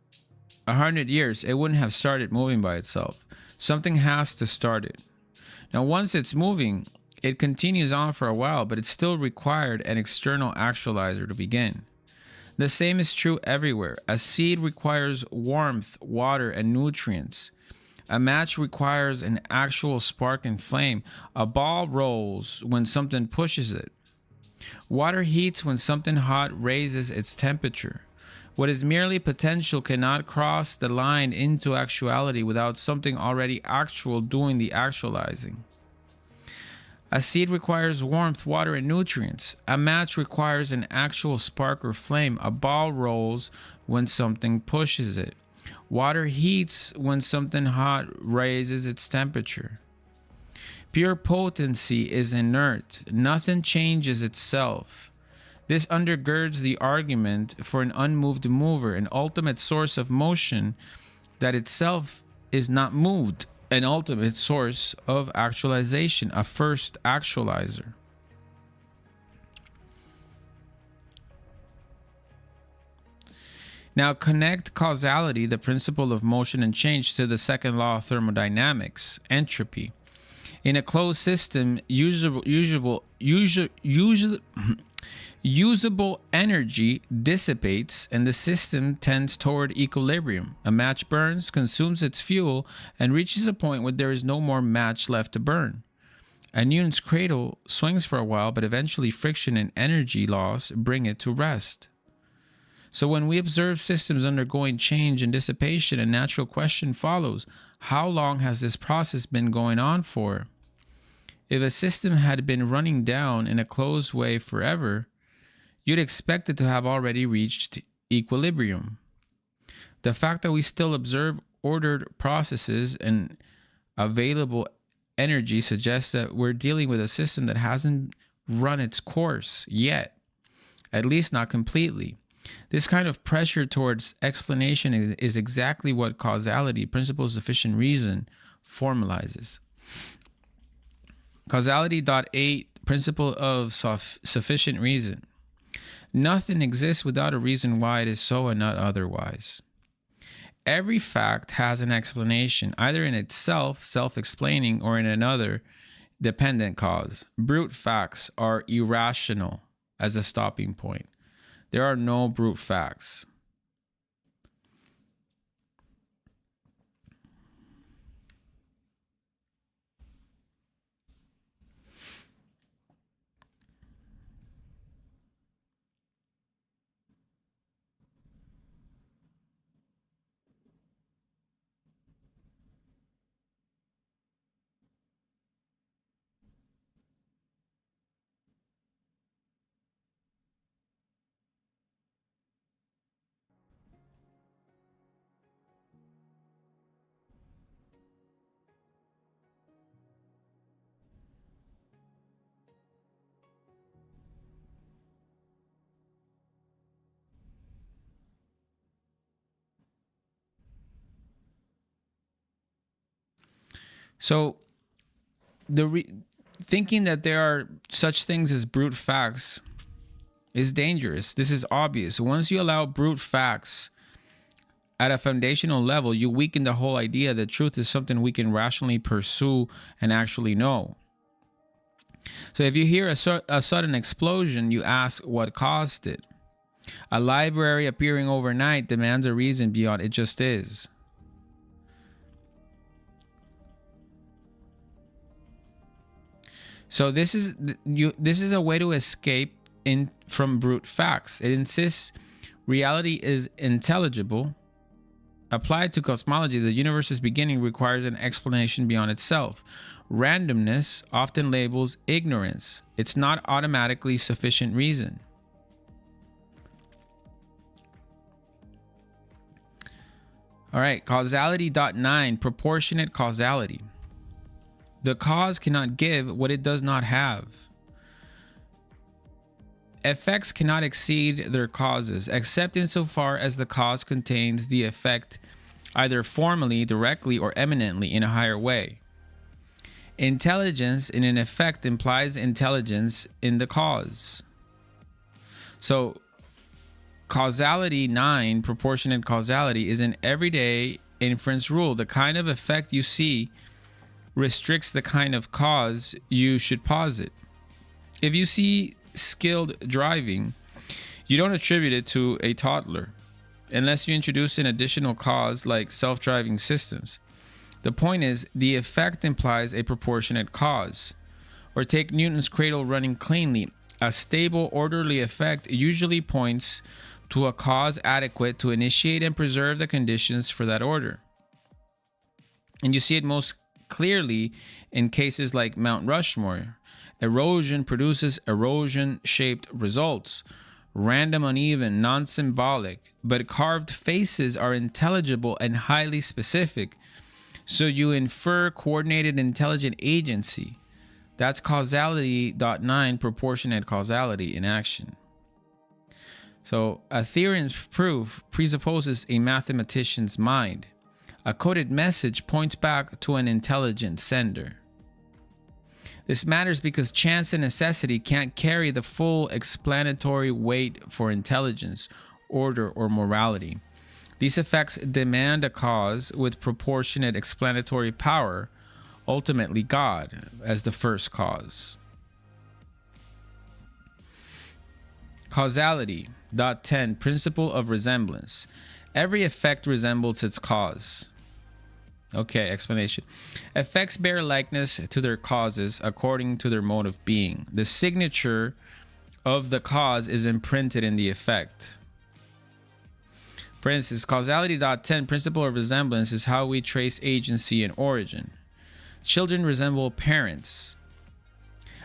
100 years. It wouldn't have started moving by itself. Something has to start it. Now, once it's moving, it continues on for a while, but it still required an external actualizer to begin. The same is true everywhere. A seed requires warmth, water, and nutrients. A match requires an actual spark and flame. A ball rolls when something pushes it. Water heats when something hot raises its temperature. What is merely potential cannot cross the line into actuality without something already actual doing the actualizing. A seed requires warmth, water, and nutrients. A match requires an actual spark or flame. A ball rolls when something pushes it. Water heats when something hot raises its temperature. Pure potency is inert. Nothing changes itself. This undergirds the argument for an unmoved mover, an ultimate source of motion that itself is not moved, an ultimate source of actualization, a first actualizer. Now connect causality, the principle of motion and change, to the second law of thermodynamics, entropy. In a closed system, usable energy dissipates and the system tends toward equilibrium. A match burns, consumes its fuel, and reaches a point where there is no more match left to burn. A Newton's cradle swings for a while, but eventually friction and energy loss bring it to rest. So when we observe systems undergoing change and dissipation, a natural question follows: how long has this process been going on for? If a system had been running down in a closed way forever, you'd expect it to have already reached equilibrium. The fact that we still observe ordered processes and available energy suggests that we're dealing with a system that hasn't run its course yet, at least not completely. This kind of pressure towards explanation is exactly what causality, principle of sufficient reason, formalizes. Causality.8, principle of sufficient reason. Nothing exists without a reason why it is so and not otherwise. Every fact has an explanation, either in itself, self-explaining, or in another, dependent cause. Brute facts are irrational as a stopping point. There are no brute facts. So thinking that there are such things as brute facts is dangerous. This is obvious. Once you allow brute facts at a foundational level, you weaken the whole idea that truth is something we can rationally pursue and actually know. So if you hear a sudden explosion, you ask what caused it. A library appearing overnight demands a reason beyond it just is. So this is a way to escape from brute facts. It insists reality is intelligible. Applied to cosmology, the universe's beginning requires an explanation beyond itself. Randomness often labels ignorance. It's not automatically sufficient reason. All right, causality.9, proportionate causality. The cause cannot give what it does not have. Effects cannot exceed their causes, except insofar as the cause contains the effect either formally, directly, or eminently in a higher way. Intelligence in an effect implies intelligence in the cause. So, causality 9, proportionate causality, is an everyday inference rule. The kind of effect you see restricts the kind of cause you should posit. If you see skilled driving, you don't attribute it to a toddler unless you introduce an additional cause like self-driving systems. The point is, the effect implies a proportionate cause. Or take Newton's cradle running cleanly. A stable, orderly effect usually points to a cause adequate to initiate and preserve the conditions for that order. And you see it most clearly in cases like Mount Rushmore. Erosion produces erosion-shaped results, random, uneven, non-symbolic, but carved faces are intelligible and highly specific, so you infer coordinated intelligent agency. That's causality.9, proportionate causality in action. So a theorem's proof presupposes a mathematician's mind. A coded message points back to an intelligent sender. This matters because chance and necessity can't carry the full explanatory weight for intelligence, order, or morality. These effects demand a cause with proportionate explanatory power, ultimately God, as the first cause. Causality.10, principle of resemblance. Every effect resembles its cause. Okay, explanation. Effects bear likeness to their causes according to their mode of being. The signature of the cause is imprinted in the effect. For instance, causality.10, principle of resemblance, is how we trace agency and origin. Children resemble parents.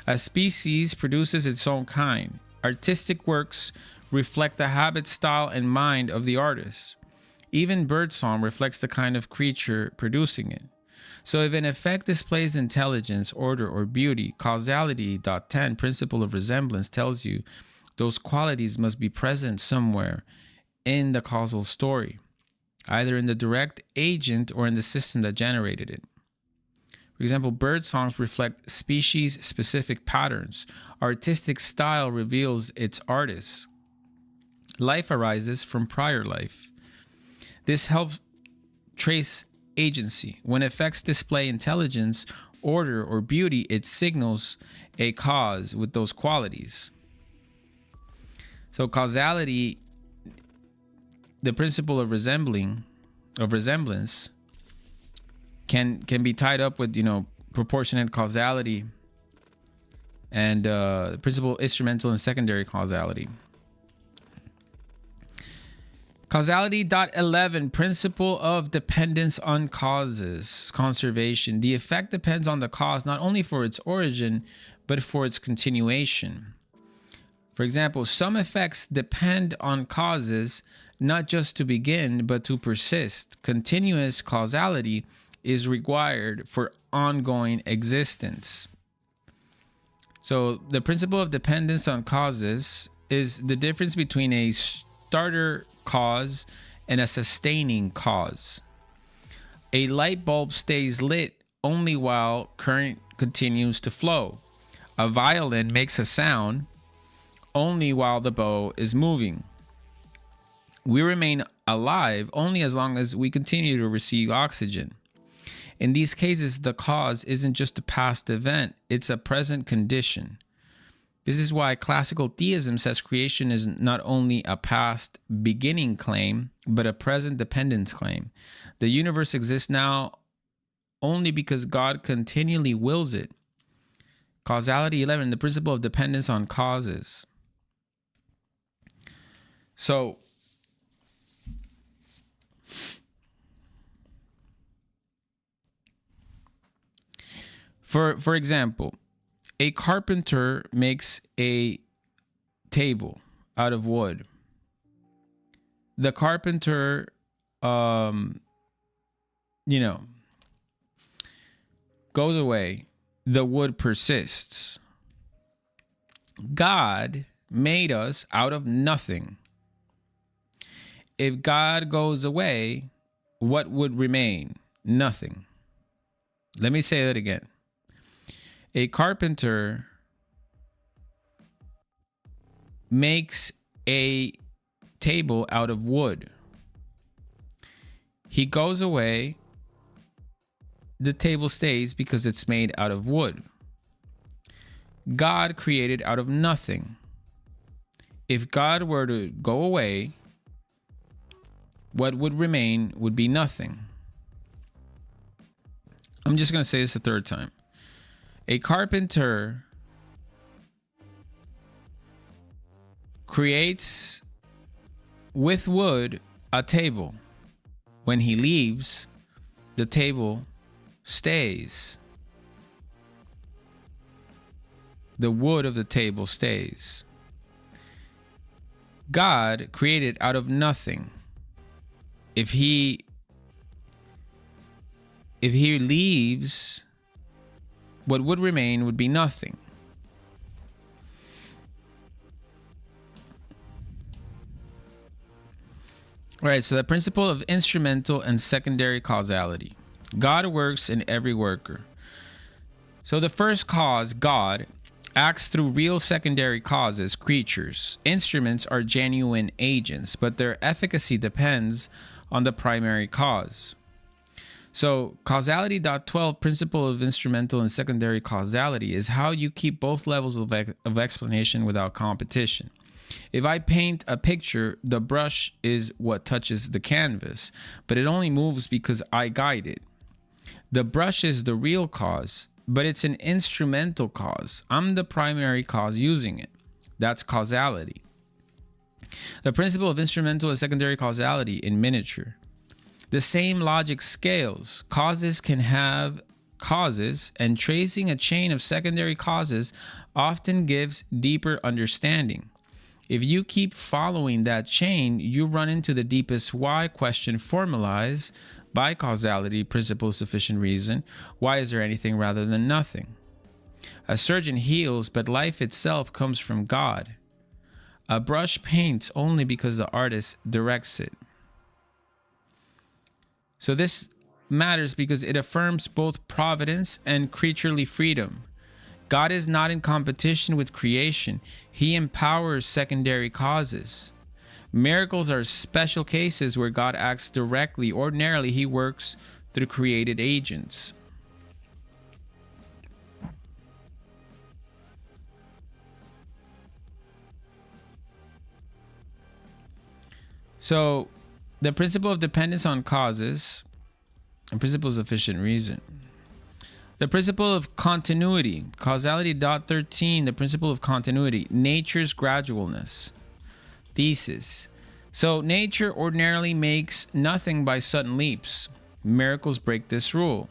A species produces its own kind. Artistic works reflect the habit, style, and mind of the artist. Even birdsong reflects the kind of creature producing it. So if an effect displays intelligence, order, or beauty, causality.10, principle of resemblance, tells you those qualities must be present somewhere in the causal story, either in the direct agent or in the system that generated it. For example, bird songs reflect species-specific patterns. Artistic style reveals its artist. Life arises from prior life. This helps trace agency. When effects display intelligence, order, or beauty, it signals a cause with those qualities. So causality, the principle of resemblance, can be tied up with, proportionate causality and the principle instrumental and secondary causality. Causality.11, principle of dependence on causes, conservation. The effect depends on the cause not only for its origin, but for its continuation. For example, some effects depend on causes not just to begin, but to persist. Continuous causality is required for ongoing existence. So the principle of dependence on causes is the difference between a starter cause and a sustaining cause. A light bulb stays lit only while current continues to flow. A violin makes a sound only while the bow is moving. We remain alive only as long as we continue to receive oxygen. In these cases, the cause isn't just a past event, it's a present condition. This is why classical theism says creation is not only a past beginning claim, but a present dependence claim. The universe exists now only because God continually wills it. Causality 11, the principle of dependence on causes. So, for example, a carpenter makes a table out of wood. The carpenter, goes away. The wood persists. God made us out of nothing. If God goes away, what would remain? Nothing. Let me say that again. A carpenter makes a table out of wood. He goes away. The table stays because it's made out of wood. God created out of nothing. If God were to go away, what would remain would be nothing. I'm just going to say this a third time. A carpenter creates with wood a table. When he leaves, the table stays. The wood of the table stays. God created out of nothing. If he leaves, what would remain would be nothing. All right, so the principle of instrumental and secondary causality. God works in every worker. So the first cause, God, acts through real secondary causes, creatures. Instruments are genuine agents, but their efficacy depends on the primary cause. So causality.12, principle of instrumental and secondary causality, is how you keep both levels of explanation without competition. If I paint a picture, the brush is what touches the canvas, but it only moves because I guide it. The brush is the real cause, but it's an instrumental cause. I'm the primary cause using it. That's causality. The principle of instrumental and secondary causality in miniature. The same logic scales. Causes can have causes, and tracing a chain of secondary causes often gives deeper understanding. If you keep following that chain, you run into the deepest why question formalized by causality, principle of sufficient reason. Why is there anything rather than nothing? A surgeon heals, but life itself comes from God. A brush paints only because the artist directs it. So this matters because it affirms both providence and creaturely freedom. God is not in competition with creation. He empowers secondary causes. Miracles are special cases where God acts directly. Ordinarily, he works through created agents. So, the principle of dependence on causes and principle of sufficient reason. The principle of continuity, causality.13, the principle of continuity, nature's gradualness. Thesis. So nature ordinarily makes nothing by sudden leaps. Miracles break this rule.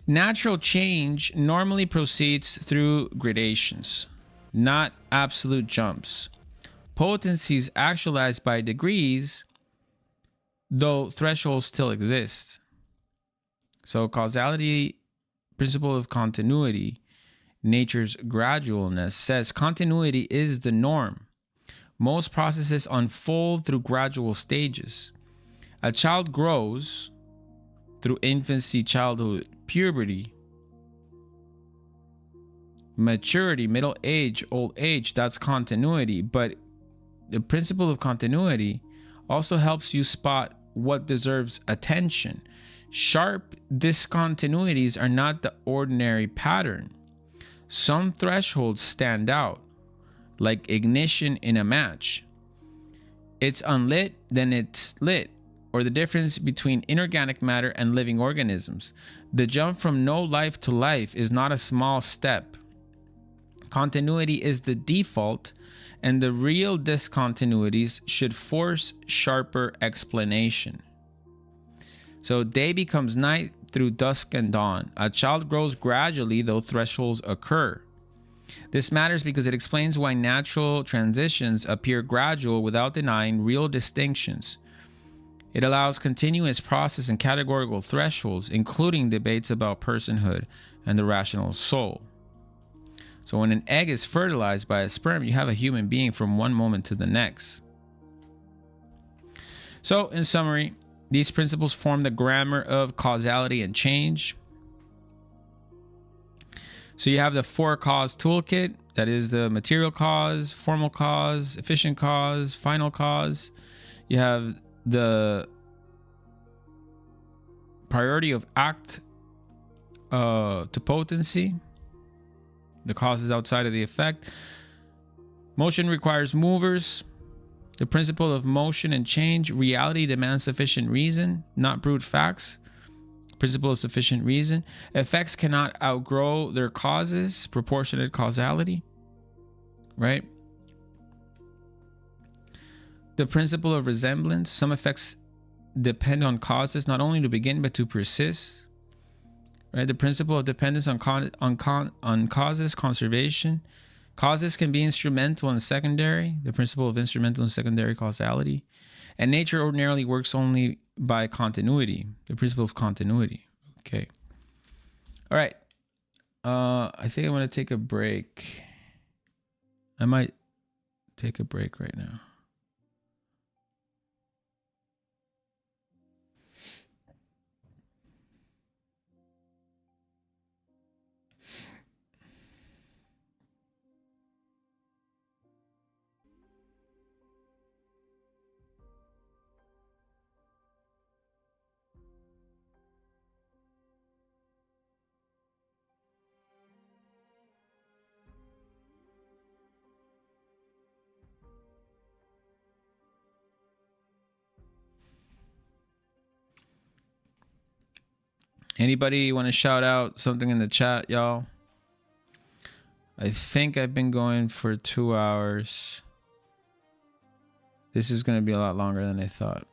Natural change normally proceeds through gradations, not absolute jumps. Potency is actualized by degrees, though thresholds still exist. So causality, principle of continuity, nature's gradualness, says continuity is the norm. Most processes unfold through gradual stages. A child grows through infancy, childhood, puberty, maturity, middle age, old age. That's continuity. But the principle of continuity also helps you spot what deserves attention. Sharp discontinuities are not the ordinary pattern. Some thresholds stand out, like ignition in a match. It's unlit, then it's lit, or the difference between inorganic matter and living organisms. The jump from no life to life is not a small step. Continuity is the default, and the real discontinuities should force sharper explanation. So day becomes night through dusk and dawn. A child grows gradually, though thresholds occur. This matters because it explains why natural transitions appear gradual without denying real distinctions. It allows continuous process and categorical thresholds, including debates about personhood and the rational soul. So when an egg is fertilized by a sperm, you have a human being from one moment to the next. So in summary, these principles form the grammar of causality and change. So you have the 4-cause toolkit, that is the material cause, formal cause, efficient cause, final cause. You have the priority of act to potency, the cause is outside of the effect. Motion requires movers. The principle of motion and change. Reality demands sufficient reason, not brute facts. Principle of sufficient reason. Effects cannot outgrow their causes. Proportionate causality. Right? The principle of resemblance. Some effects depend on causes not only to begin but to persist. Right? The principle of dependence on causes, conservation. Causes can be instrumental and secondary. The principle of instrumental and secondary causality. And nature ordinarily works only by continuity. The principle of continuity. Okay. All right. I think I'm going to take a break. I might take a break right now. Anybody want to shout out something in the chat, y'all? I think I've been going for 2 hours. This is going to be a lot longer than I thought.